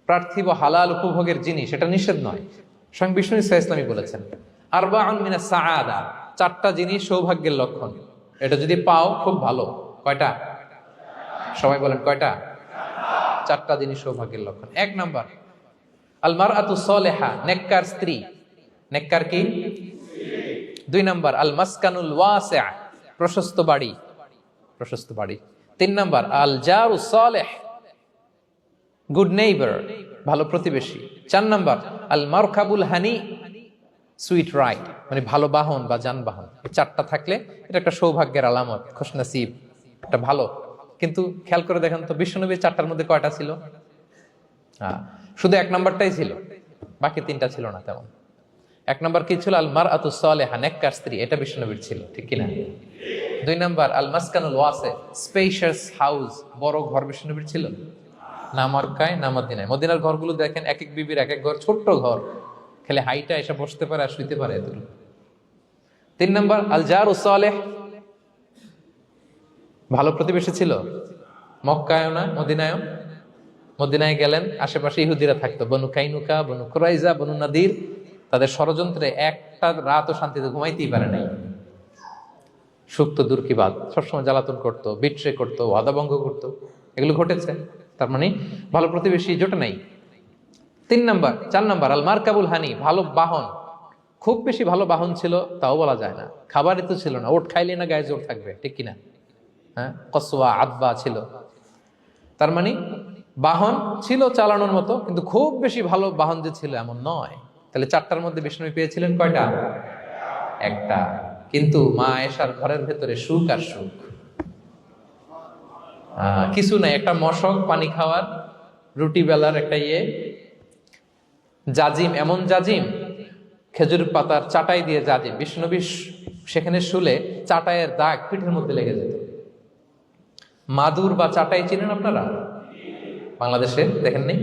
পার্থিব হালাল উপভোগের জিনিস, এটা নিষেধ নয়। স্বয়ং বিষ্ণু ইসলামী বলেছেন আরবাউন মিনাস সাআদা, 4টা জিনিস সৌভাগ্যের লক্ষণ। এটা যদি পাও খুব ভালো। কয়টা? সবাই বলেন কয়টা? 4টা জিনিস সৌভাগ্যের লক্ষণ। 1 নাম্বার আল মারআতু সালেহা, নেককার স্ত্রী। নেককার কি? 2 নাম্বার আল মাসকানুল ওয়াসিআ, প্রশস্ত বাড়ি, প্রশস্ত বাড়ি। 3 নাম্বার আল জারু সালেহ, গুড নেইবার, ভালো প্রতিবেশী। 4 নাম্বার আল মারকাবুল হানি, সুইট রাইড, মানে ভালো বাহন বা যানবাহন। 4টা থাকলে এটা একটা সৌভাগ্যের আলামত, খুশনসিব, এটা ভালো। কিন্তু খেয়াল করে দেখেন তো বিশ্বনবীর 4টার মধ্যে কয়টা ছিল? শুধু 1 নাম্বারটাই ছিল, বাকি 3টা ছিল না তেমন। 1 নাম্বার কি ছিল? আল মারআতু সালেহা, নেককার স্ত্রী, এটা বিশ্বনবীর ছিল, ঠিক কিনা? 2 নাম্বার আল মাসকানুল ওয়াসি, স্পেশিয়াস হাউস, বড় ঘর, বিশ্বনবীর ছিল না? মক্কায় না মদিনায়? মদিনার ঘরগুলো দেখেন, এক এক বিবির এক এক ঘর, ছোট্ট ঘর, খেলে হাইটা এসে বসতে পারে আর শুইতে পারে এতটুকু। 3 নাম্বার আল জারু সালেহ, ভালো প্রতিবেশী ছিল। মক্কায়ও না মদিনায়ও। মদিনায় গেলেন, আশেপাশে ইহুদিরা থাকতো, বনু কাইনুকা, বনু কুরাইজা, বনু নাদির। তাদের ষড়যন্ত্রে একটা রাতও শান্তিতে ঘুমাইতেই পারে নাই। সুখ তো দূর কি বাদ, সবসময় জ্বালাতন করতো, বিট্রে করতো, ওয়াদাভঙ্গ করতো, এগুলো ঘটেছে। তার মানে ভালো প্রতিবেশী জোটে নাই। 4 নাম্বার আল মারকাবুল হানি, ভালো বাহন। খুব বেশি ভালো বাহন ছিল তাও বলা যায় না, খাবারই তো ছিল না, ওট খাইলে না গায়ে জোর থাকবে, ঠিক কিনা? হ্যাঁ, কসওয়া আদবা ছিল। তার মানে বাহন ছিল চালানোর মতো, কিন্তু খুব বেশি ভালো বাহন যে ছিল এমন নয়। তাহলে 4টার মধ্যে বিষ্ণু পেয়েছিলেন কয়টা? 1টা। কিন্তু মা আয়েশার ঘরের ভেতরে সুখ আর সুখ, কিছু নাই। একটা মশক, পানি খাওয়ার, রুটি বেলার একটা জাজিম, এমন জাজিম, খেজুর পাতার চাটাই দিয়ে জাজিম। বিষ্ণুনবী সেখানে শুলে চাটাইয়ের দাগ পিঠের মধ্যে লেগে যেত। মাদুর বা চাটাই চিনেন আপনারা? বাংলাদেশে দেখেন নেই?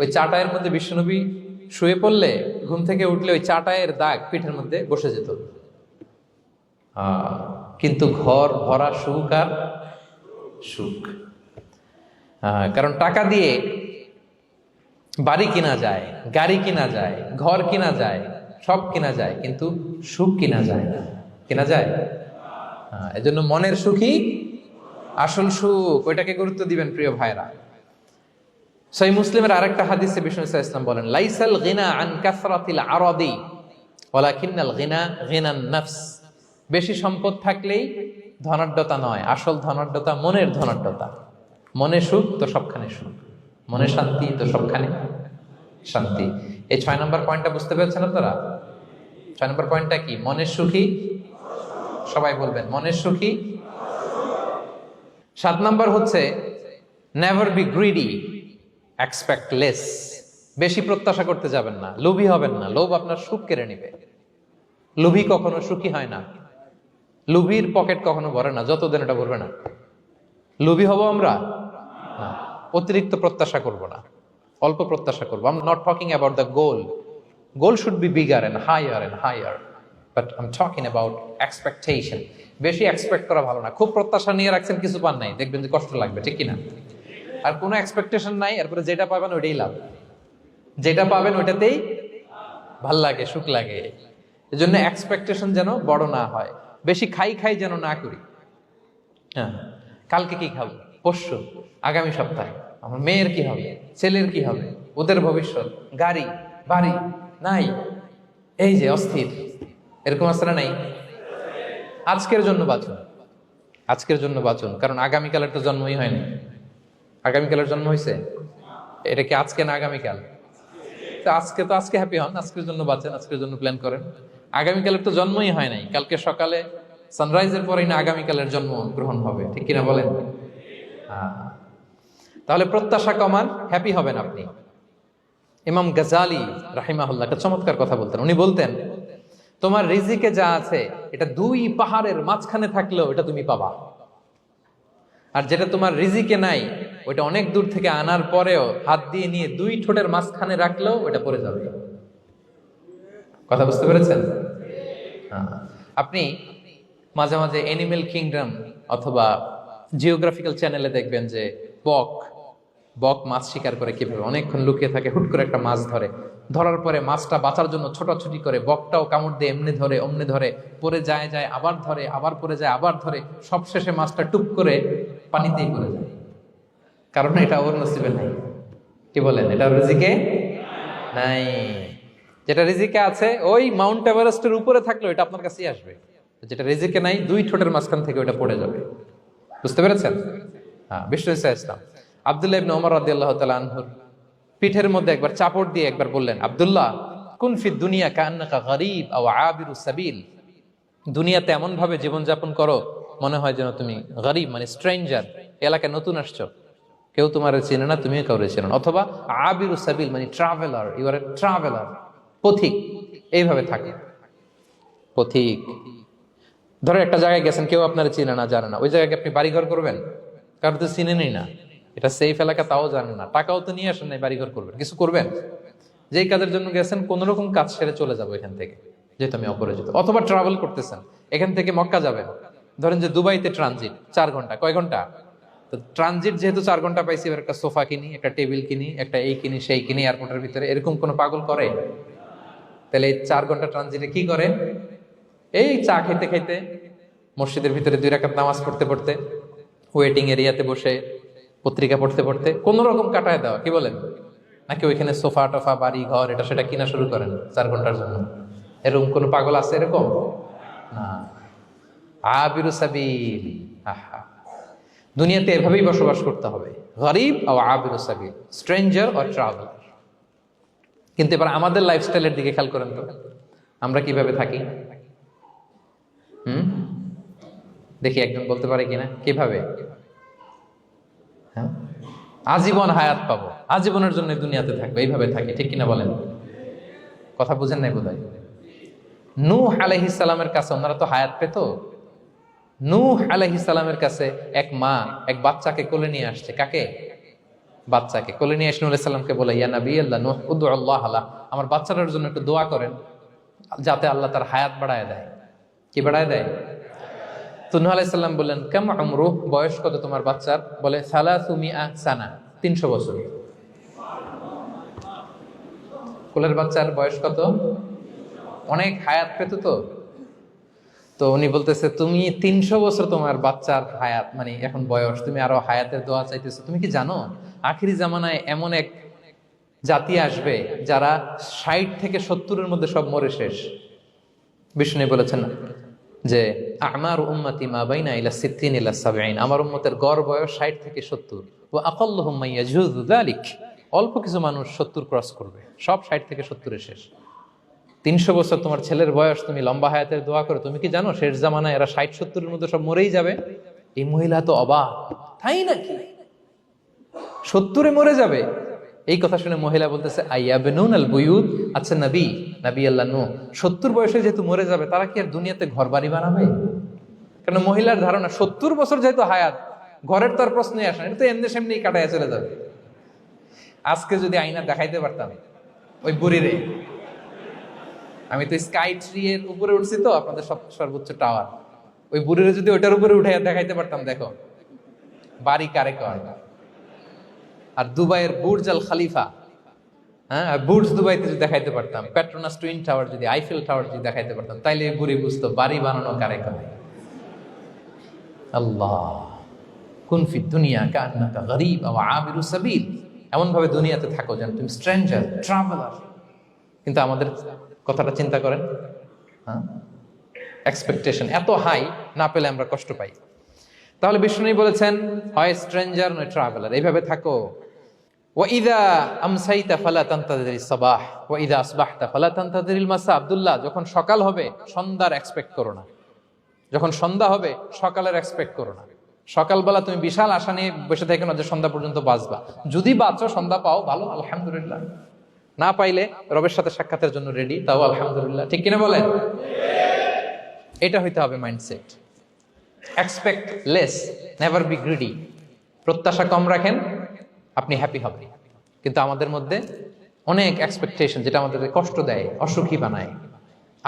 ওই চাটাইয়ের মধ্যে বিশ্বনবী শুয়ে পড়লে, ঘুম থেকে উঠলে ওই চাটাইয়ের দাগ পিঠের মধ্যে বসে যেত। কিন্তু ঘর ভরা সুখ আর সুখ। কারণ টাকা দিয়ে বাড়ি কিনা যায়, গাড়ি কিনা যায়, ঘর কিনা যায়, সব কিনা যায়, কিন্তু সুখ কিনা যায় না। কিনা যায়? এজন্য মনের সুখই আসল সুখ, ওইটাকে গুরুত্ব দিবেন প্রিয় ভাইরা। সহিহ মুসলিমের আরেকটা হাদিসে বিষ্ণু ইসলাম বলেন লাইসাল গিনা আন কাসরাতিল আরাদি ওয়ালাকিন্নাল গিনা গিনান নফস। বেশি সম্পদ থাকলেই ধনাঢ্যতা নয়, আসল ধনাঢ্যতা মনের ধনাঢ্যতা। মনে সুখ তো সবখানে সুখ, মনে শান্তি তো সবখানে শান্তি। এই 6 নম্বর পয়েন্টটা বুঝতে পেরেছেন আপনারা? 6 নম্বর পয়েন্টটা কি? মনের সুখী, সবাই বলবেন মনের সুখী। 7 নম্বর হচ্ছে never be greedy, expect less. বেশি প্রত্যাশা করতে যাবেন না, লোভী হবেন না। লোভ আপনার সুখ কেড়ে নেবে। লোভী কখনো সুখী হয় না। লোভীর পকেট কখনো ভরে না যতদিন এটা ভরবে না। লোভী হব আমরা না, অতিরিক্ত প্রত্যাশা করব না, অল্প প্রত্যাশা করবো। I am not talking about the goal. Goal should be bigger and higher, but I am talking about expectation. বেশি এক্সপেক্ট করা ভালো না। খুব প্রত্যাশা নিয়ে রাখছেন, কিছু পান নাই, দেখবেন যে কষ্ট লাগবে, ঠিক কিনা? আর কোনো এক্সপেকটেশন নাই, এরপরে যেটা পাবেন ওইটাই লাভ। যেটা পাবেন ওইটাতেই ভাল লাগে, সুখ লাগে। এজন্য এক্সপেকটেশন যেন বড় না হয়, বেশি খাই খাই যেন না করি। হ্যাঁ, কালকে কি খাবো, পরশু, আগামী সপ্তাহে আমার মেয়ের কি হবে, ছেলের কি হবে, ওদের ভবিষ্যৎ, গাড়ি বাড়ি নাই, এই যে অস্থির, এরকম আসলে নাই। আজকের জন্য বাঁচুন, আজকের জন্য বাঁচুন, কারণ আগামীকালের তো জন্মই হয়নি। আগামীকালের জন্ম হয়েছে, এটা কি আজকে না আগামীকাল? তো আজকে হ্যাপি হন, আজকের জন্য বাঁচেন, আজকের জন্য প্ল্যান করেন। আগামীকালের তো জন্মই হয় নাই, কালকে সকালে সানরাইজের পরেই না আগামীকালের জন্ম গ্রহণ হবে, ঠিক কিনা বলেন? তাহলে প্রত্যাশা কমান, হ্যাপি হবেন আপনি। ইমাম গাজালি রাহিমাহুল্লাহ একটা চমৎকার কথা বলতেন। উনি বলতেন, তোমার রিজিকে যা আছে এটা 2 পাহাড়ের মাঝখানে থাকলেও এটা তুমি পাবা, আর যেটা তোমার রিজিকে নাই ওইটা অনেক দূর থেকে আনার পরেও হাত দিয়ে নিয়ে 2 ঠোঁটের মাঝখানে রাখলেও ওটা পড়ে যাবে। কথা বুঝতে পেরেছেন? আপনি মাঝে মাঝে অ্যানিমেল কিংডম অথবা জিওগ্রাফিক্যাল চ্যানেলে দেখবেন যে বক মাছ শিকার করে কিভাবে অনেকক্ষণ লুকিয়ে থাকে, হুট করে একটা মাছ ধরে, ধরার পরে মাছটা বাঁচার জন্য ছোটাছুটি করে, বকটাও কামড় দিয়ে এমনি ধরে অমনি ধরে, পরে যায় আবার ধরে, আবার পরে যায় আবার ধরে, সবশেষে মাছটা টুপ করে পানিতেই পড়ে যায়, কারণ এটা ওর নসিবে নাই। কি বলেন? এটা রিজিকে নাই। যেটা রিজিকে আছে ওই মাউন্ট এভারেস্টের উপরে থাকলেও এটা আপনার কাছেই আসবে, যেটা রিজিকে নাই 2 ঠোঁটের মাঝখান থেকে ওটা পড়ে যাবে। বুঝতে পেরেছেন? হ্যাঁ, বিষ্ণু ইসা ইসলাম আব্দুল্লাহ ইবনে ওমর রাদিয়াল্লাহু তাআলা আনহুর পিঠের মধ্যে একবার চাপড় দিয়ে একবার বললেন, আব্দুল্লাহ, কুন ফি দুনিয়া কান্নাকা গরীব আও আবিরুস সাবিল। দুনিয়াতে এমন ভাবে জীবনযাপন করো মনে হয় যেন তুমি গরীব মানে স্ট্রেঞ্জার, এলাকায় নতুন আসছো, কেউ তোমার চেনে না, তুমিও কাউরে চেনো না। অথবা আবিরুস সাবিল মানে traveller, you are a traveller, পথিক। এইভাবে থাকে পথিক। ধরো একটা জায়গায় গেছেন, কেউ আপনারা চিনে না, জানে না, ওই জায়গায় আপনি বাড়িঘর করবেন? কারণ তো চিনেনই না, এটা সেফ এলাকা তাও জানেন না, টাকাও তো নিয়ে আসেন নাই, বাড়িঘর করবেন, কিছু করবেন? যেই কাজের জন্য গেছেন কোন রকম কাজ সেরে চলে যাবো এখান থেকে, যেহেতু আমি অপরিচিত। অথবা ট্রাভেল করতেছেন, এখান থেকে মক্কা যাবেন, ধরেন যে দুবাইতে ট্রানজিট 4 ঘন্টা, কয় ঘন্টা? তো ট্রানজিট যেহেতু 4 ঘন্টা পাইছি, এবার একটা সোফা কিনি, একটা টেবিল কিনি, একটা এই কিনি সেই কিনি এয়ারপোর্টের ভিতরে, এরকম কোনো পাগল করে? তাহলে এই 4 ঘন্টা ট্রানজিটে কি করে? এই চা খাইতে খাইতে, মসজিদের ভিতরে 2 রাকাত নামাজ পড়তে পড়তে, ওয়েটিং এরিয়াতে বসে পত্রিকা পড়তে পড়তে কোন রকম কাটায় দেওয়া। কি বলেন? নাকি ওইখানে সোফা টোফা বাড়ি ঘর এটা সেটা কিনা শুরু করেন 4 ঘন্টার জন্য? এরকম কোন পাগল আছে এরকম? না। আবিরু সাবিল, আহা, দুনিয়াতে এভাবেই বসবাস করতে হবে, গরিব আর আবিরু সাবিল, স্ট্রেঞ্জার অর ট্রাভেলার। কিন্তু এবার আমাদের লাইফস্টাইলের দিকে খেয়াল করেন তো, আমরা কিভাবে থাকি? দেখি একজন বলতে পারে কিনা কিভাবে? হ্যাঁ, আজীবন হায়াত পাবো, আজীবনের জন্য দুনিয়াতে থাকবো, এইভাবে থাকি, ঠিক কিনা বলেন? কথা বুঝেন নাই বোধহয়। নূহ আলাইহিস সালামের কাছে ওনারা তো হায়াত পেত। নূহ আলাইহিস সালামের কাছে এক মা এক বাচ্চাকে কোলে নিয়ে আসছে। কাকে? বাচ্চাকে কোলে নিয়ে এসে নূহ আলাইহিস সালামকে বলে, ইয়া নবী আল্লাহ নূহ উদু আল্লাহ আলা, আমার বাচ্চাটার জন্য একটু দোয়া করেন যাতে আল্লাহ তার হায়াত বাড়ায় দেয়। কি বাড়ায় দেয়? তো নূহ আলাইহিস সালাম বললেন, কাম উমরুহ, বয়স কত তোমার বাচ্চার? বলে 300 সানা, 300 বছর। কোলের বাচ্চার বয়স কত? অনেক হায়াত পেত তো। তো উনি বলতেছে, তুমি 300 বছর তোমার বাচ্চার হায়াত মানে এখন বয়স, তুমি আরো হায়াতের দোয়া চাইতেছো। তুমি কি জানো আখিরি জামানায় এমন এক জাতি আসবে যারা 60 থেকে 70-এর মধ্যে সব মরে শেষ। বিষ্ণু বলেছেন যে আমার উম্মতি মা বাইনা ইলা 60 ইলা 70, আমার উম্মতের গড় বয়স 60 থেকে 70। ওয়া আকাল্লুহুম মান ইয়াজুযু যালিক, অল্প কিছু মানুষ 70 ক্রস করবে, সব 60 থেকে 70-এ শেষ। 300 বছর তোমার ছেলের বয়স, তুমি লম্বা হায়াতের দোয়া করো, তুমি কি জানো শেষ জামানায় এরা 60-70-এর মধ্যে সব মরেই যাবে? এই মহিলা তো অবাক, তাই নাকি 70-এ মরে যাবে? এই কথা শুনে মহিলা বলতেছে, আইয়াবনুন আল বুয়ুত, আচ্ছা নবী আল্লাহ নূহ 70 বয়সে যেহেতু মরে যাবে, তারা কি আর দুনিয়াতে ঘর বাড়ি বানাবে? কারণ মহিলার ধারণা 70 বছর যেহেতু হায়াত, ঘরের তো আর প্রশ্নই আসে না, এটা তো এমনি সেমনি কাটাইয়া চলে যাবে। আজকে যদি আয়না দেখাইতে পারতাম ওই বুড়িরে, আমি তো স্কাই ট্রি এর উপরে উঠছি তো, আপনাদের সর্বোচ্চ টাওয়ার, ওই বুড়িরে যদি ওইটার উপরে উঠাইয়া দেখাইতে পারতাম, দেখো বাড়ি কারে কয়। আর দুবাইয়ের বুর্জ আল খালিফা, হ্যাঁ, বুর্জ দুবাইতে যদি দেখাইতে পারতাম, পেট্রোনাস টুইন টাওয়ার যদি, আইফেল টাওয়ার যদি দেখাইতে পারতাম, তাইলে বুড়ি বুঝতো বাড়ি বানানো কারে কারে। আল্লাহ কুন ফি দুনিয়া কান্নাকা গরীব আও আবিরু সাবিল, এমন ভাবে দুনিয়াতে থাকো যেন তুমি স্ট্রেঞ্জার, ট্রাভেলার। কিন্তু আমাদের কথাটা চিন্তা করেন, হ্যাঁ, এক্সপেকটেশন এত হাই, না পেলে আমরা কষ্ট পাই। তাহলে বিষ্ণু বলেছেন হয় স্ট্রেঞ্জার নয় ট্রাভেলার, এইভাবে থাকো। ওয়াইদা আমসাইতা ফালা তানতাযিরিস সাবাহ ওয়াইদা আসবাহতা ফালা তানতাযিরিল মাসা। আব্দুল্লাহ, যখন সকাল হবে সন্ধ্যার এক্সপেক্ট করো না, যখন সন্ধ্যা হবে সকালের এক্সপেক্ট করো না। সকালবেলা তুমি বিশাল আশা নিয়ে বসে থেকে না যে সন্ধ্যা পর্যন্ত বাঁচবা। যদি বাঁচো, সন্ধ্যা পাও, ভালো, আলহামদুলিল্লাহ। না পাইলে রবের সাথে সাক্ষাতের জন্য রেডি, তাও আলহামদুলিল্লাহ। ঠিক কিনা বলেন? এটা হইতে হবে mindset. Expect less, never be greedy. প্রত্যাশা কম রাখেন, আপনি হ্যাপি হবেন। কিন্তু আমাদের মধ্যে অনেক এক্সপেকটেশন, যেটা আমাদের কষ্ট দেয়, অসুখী বানায়।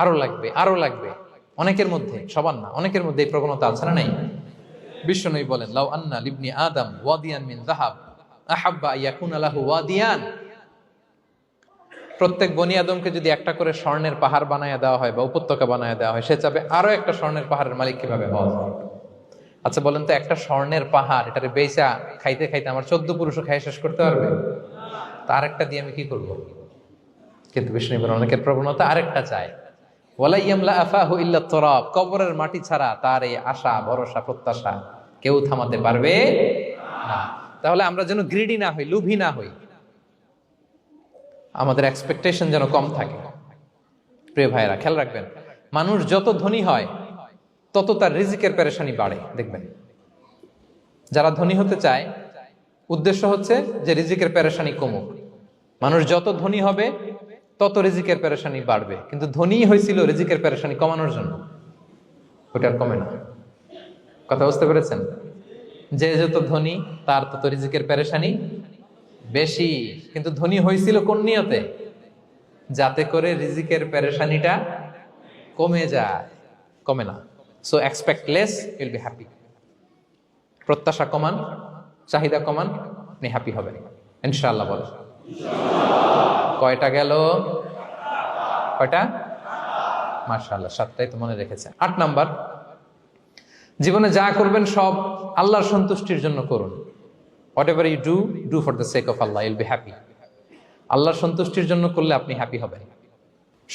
আরো লাগবে, আরো লাগবে। অনেকের মধ্যে, সবার না, অনেকের মধ্যে এই প্রবণতা আছে না নাই? বিশ্বনবী বলেন, লাউ আন্না লিবনি আদম ওয়াদিয়ান মিন যাহাব আহাব্বা আইয়াকুনা লাহু ওয়াদিয়ান। প্রত্যেক বনি আদমকে যদি একটা করে স্বর্ণের পাহাড় বানায় দেওয়া হয় বা উপত্যকা বানায় দেওয়া হয়, সে চাবে আরো একটা স্বর্ণের পাহাড়ের মালিক কিভাবে হওয়া যায়। আচ্ছা বলেন তো, একটা স্বর্ণের পাহাড়, এটারে বেচা খাইতে খাইতে আমার 14 পুরুষও খাই শেষ করতে পারবে? তার একটা দিয়ে আমি কি করব? কিন্তু বিষ্ণু অনেকের প্রবণতা আরেকটা চায়। ওয়ালা ইয়ামলা আফাহু ইল্লা তুরাব, কবরের মাটি ছাড়া তার এই আশা, ভরসা, প্রত্যাশা কেউ থামাতে পারবে না। তাহলে আমরা যেন গ্রিডি না হই, লোভী না হই, আমাদের এক্সপেকটেশন যেন কম থাকে। প্রিয় ভাইরা, খেয়াল রাখবেন, মানুষ যত ধনী হয় তত তার রিজিকের পেরেশানি বাড়ে। দেখবেন, যারা ধনী হতে চায় উদ্দেশ্য হচ্ছে যে রিজিকের পেরেশানি কমুক। মানুষ যত ধনী হবে তত রিজিকের পেরেশানি বাড়বে। কিন্তু ধনী হয়েছিল রিজিকের পেরেশানি কমানোর জন্য, ওটা আর কমে না। কথা বুঝতে পেরেছেন? যে যত ধনী তার তত রিজিকের পেরেশানি বেশি। কিন্তু ধনী হয়েছিল কোন নিয়তে? যাতে করে রিজিকের পেরেশানিটা কমে যায়, কমে না। So expect less, will be happy. প্রত্যাশা কমান, চাহিদা কমান, আপনি হ্যাপি হবেন ইনশাআল্লাহ। বলে কয়টা গেল? কয়টা? মাশাআল্লাহ, 7টাই তো মনে রেখেছেন। 8 নাম্বার, জীবনে যা করবেন সব আল্লাহর সন্তুষ্টির জন্য করুন। Whatever you do, do for the sake of Allah, you'll be happy. আল্লাহর সন্তুষ্টির জন্য করলে আপনি হ্যাপি হবেন,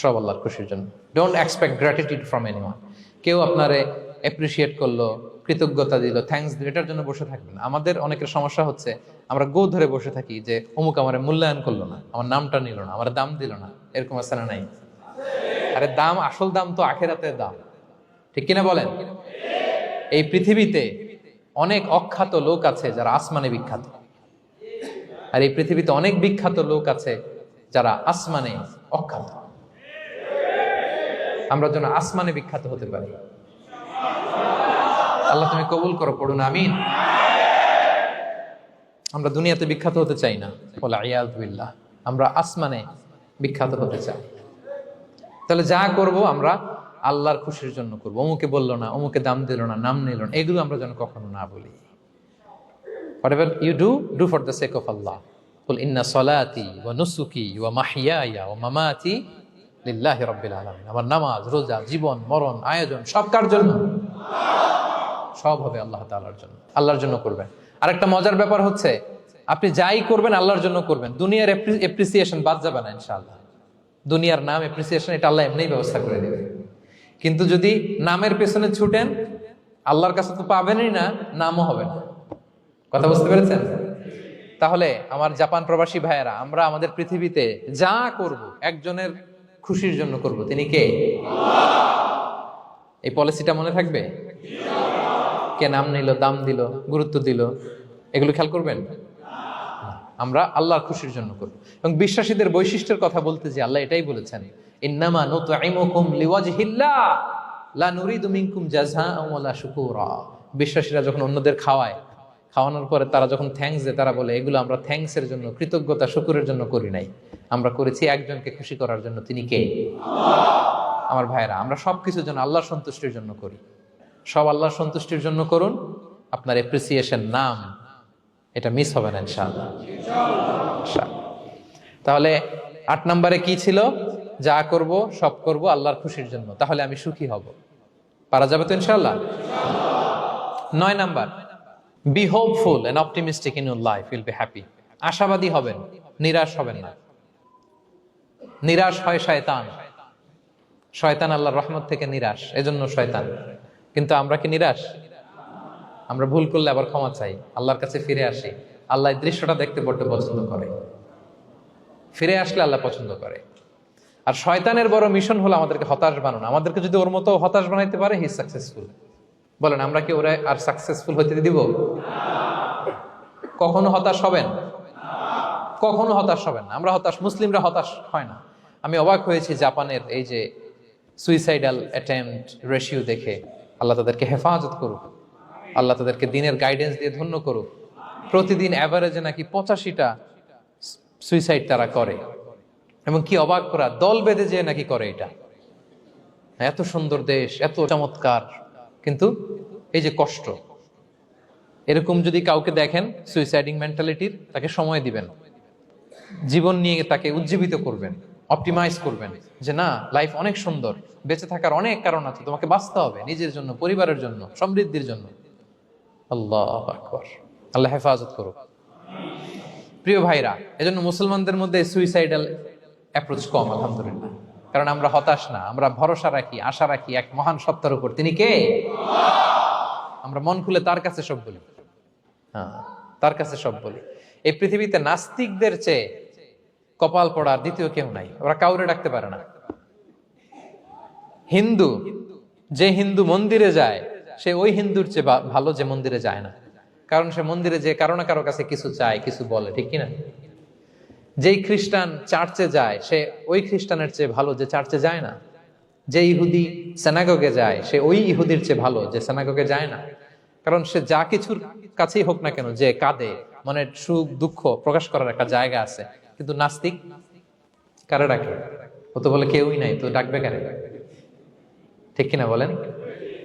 সব আল্লাহর খুশির জন্য। Don't expect gratitude from anyone. কেউ আপনারে অ্যাপ্রিশিয়েট করলো, কৃতজ্ঞতা দিল, থ্যাঙ্কস দিল, এটার জন্য বসে থাকবেন। আমাদের অনেকের সমস্যা হচ্ছে, আমরা গো ধরে বসে থাকি যে অমুক আমার মূল্যায়ন করলো না, আমার নামটা নিল না, আমার দাম দিল না। এরকম আছে না নাই? আরে দাম, আসল দাম তো আখিরাতের দাম। ঠিক কিনা বলেন? এই পৃথিবীতে অনেক অখ্যাত লোক আছে যারা আসমানে বিখ্যাত, আর এই পৃথিবীতে অনেক বিখ্যাত লোক আছে যারা আসমানে অখ্যাত। আমরা যেন আসমানে বিখ্যাত হতে পারি। আল্লাহ তুমি কবুল করো, পড়ুন আমিন। আমরা দুনিয়াতে বিখ্যাত হতে চাই না, বলে আয়াযু বিল্লাহ, আমরা আসমানে বিখ্যাত হতে চাই। তাহলে যা করব আমরা আল্লাহর খুশির জন্য করবো। অমুকে বললো না, অমুকে দাম দিল না, নাম নিল না, এগুলো আমরা যেন কখনো না বলি। Whatever you do, do for the sake of Allah. Qul inna salati wa nusuki wa mahyaya wa mamati lillahi rabbil alamin. আমার নামাজ, রোজা, জীবন, মরণ, আয়োজন সব কার জন্য? সব হবে আল্লাহ তাআলার জন্য, আল্লাহর জন্য করবেন। আরেকটা মজার ব্যাপার হচ্ছে, আপনি যাই করবেন আল্লাহর জন্য করবেন। দুনিয়ার এপ্রিসিয়েশন বাদ যাবে না ইনশাআল্লাহ। দুনিয়ার নাম, এপ্রিসিয়েশন, এটা আল্লাহ এমনিই ব্যবস্থা করে দেবে। কিন্তু যদি নামের পেছনে ছুটেন, আল্লাহর কাছে তো পাবেনই না, নামও হবে না। কথা বুঝতে পেরেছেন? তাহলে আমার জাপান প্রবাসী ভাইয়েরা, আমরা আমাদের পৃথিবীতে যা করব একজনের খুশির জন্য করব। তিনি কে? এই পলিসিটা মনে থাকবে? কে নাম নিল, দাম দিল, গুরুত্ব দিল, এগুলো খেয়াল করবেন? আমরা আল্লাহর খুশির জন্য করব। এবং বিশ্বাসীদের বৈশিষ্ট্যের কথা বলতে যে আল্লাহ এটাই বলেছেন, ইন্নামা নুতঈমুকুম লিওয়াজহিল্লাহ লা নুরিদু মিনকুম জাযাআন ওয়ালা শুকুরা। বিশ্বাসীরা যখন অন্যদের খাওয়ানোর পরে তারা যখন থ্যাঙ্কস দেয়, তারা বলে এগুলো আমরা থ্যাঙ্কসের জন্য, কৃতজ্ঞতা, শুকরের জন্য করি নাই, আমরা করেছি একজনকে খুশি করার জন্য। তিনি কে? আমার ভাইরা, আমরা সবকিছু যেন আল্লাহর সন্তুষ্টির জন্য করি। সব আল্লাহর সন্তুষ্টির জন্য করুন। আপনার এপ্রিসিয়েশন, নাম, এটা মিস হবে না ইনশাআল্লাহ। তাহলে 8 নম্বরে কি ছিল? যা করব সব করব আল্লাহর খুশির জন্য, তাহলে আমি সুখী হব। পারা যাবে তো ইনশাআল্লাহ? 9 number, be hopeful and optimistic in your life, will be happy. আশাবাদী হবেন, নিরাশ হবেন না। নিরাশ হয় শয়তান, শয়তান আল্লাহর রহমত থেকে নিরাশ, এজন্য শয়তান। কিন্তু আমরা কি নিরাশ? আমরা ভুল করলে আবার ক্ষমা চাই, আল্লাহর কাছে ফিরে আসি। আল্লাহ এই দৃশ্যটা দেখতে বড্ড পছন্দ করে, ফিরে আসলে আল্লাহ পছন্দ করে। আর শয়তানের বড় মিশন হলো আমাদেরকে হতাশ বানানো। আমাদেরকে যদি ওর মতো হতাশ বানাইতে পারে, হি সাকসেসফুল। বলেন, আমরা কি ওরা আর সাকসেসফুল হতে দিব? কখনো হতাশ হবেন? কখনো হতাশ হবেন না। আমরা হতাশ, মুসলিমরা হতাশ হয় না। আমি অবাক হয়েছি জাপানের এই যে সুইসাইডাল অ্যাটেম্পট রেশিও দেখে। আল্লাহ তাদেরকে হেফাজত করুক, আল্লাহ তাদেরকে দিনের গাইডেন্স দিয়ে ধন্য করুক। প্রতিদিন অ্যাভারেজে নাকি 85টা সুইসাইড তারা করে, এবং কি অবাক করা, দল বেঁধে যেয়ে নাকি করে এটা। এত সুন্দর দেশ, এত চমৎকার, কিন্তু এই যে কষ্ট। এরকম যদি কাউকে দেখেন সুইসাইডিং মেন্টালিটির, তাকে সময় দিবেন, জীবন নিয়ে তাকে উজ্জীবিত করবেন, অপটিমাইজ করবেন যে না, লাইফ অনেক সুন্দর, বেঁচে থাকার অনেক কারণ আছে, তোমাকে বাঁচতে হবে নিজের জন্য, পরিবারের জন্য, সমৃদ্ধির জন্য। আল্লাহু আকবার, আল্লাহ হেফাজত করুক। প্রিয় ভাইরা, এজন্য মুসলমানদের মধ্যে সুইসাইডাল অ্যাপ্রোচ কম, আলহামদুলিল্লাহ। কারণ আমরা হতাশ না, আমরা ভরসা রাখি, আশা রাখি এক মহান সত্তার উপর। তিনি কে? আমরা মন খুলে তার কাছে সব বলি। হ্যাঁ, তার কাছে সব বলি। এই পৃথিবীতে নাস্তিকদের চেয়ে কপাল পড়ার দ্বিতীয় কেউ নাই, ওরা কাউরে ডাকতে পারে না। হিন্দু, যে হিন্দু মন্দিরে যায়, সে ওই হিন্দুর চেয়ে ভালো যে মন্দিরে যায় না। কারণ সে মন্দিরে যে কারো না কারো কাছে কিছু চায়, কিছু বলে, ঠিক কিনা? যেই খ্রিস্টান চার্চে যায়, সে ওই খ্রিস্টানের চেয়ে ভালো যে চার্চে যায় না। যে ইহুদি সেনাগগে যায়, সে ওই ইহুদির চেয়ে ভালো যে সেনাগগে যায় না। কারণ সে যা কিছুর কাছেই হোক না কেন, যে কাঁদে, মনের সুখ দুঃখ প্রকাশ করার একটা জায়গা আছে। কিন্তু নাস্তিক কারে ডাকে? ও তো বলে কেউই নাই, তো ডাকবে কারে? ঠিক কিনা বলেন?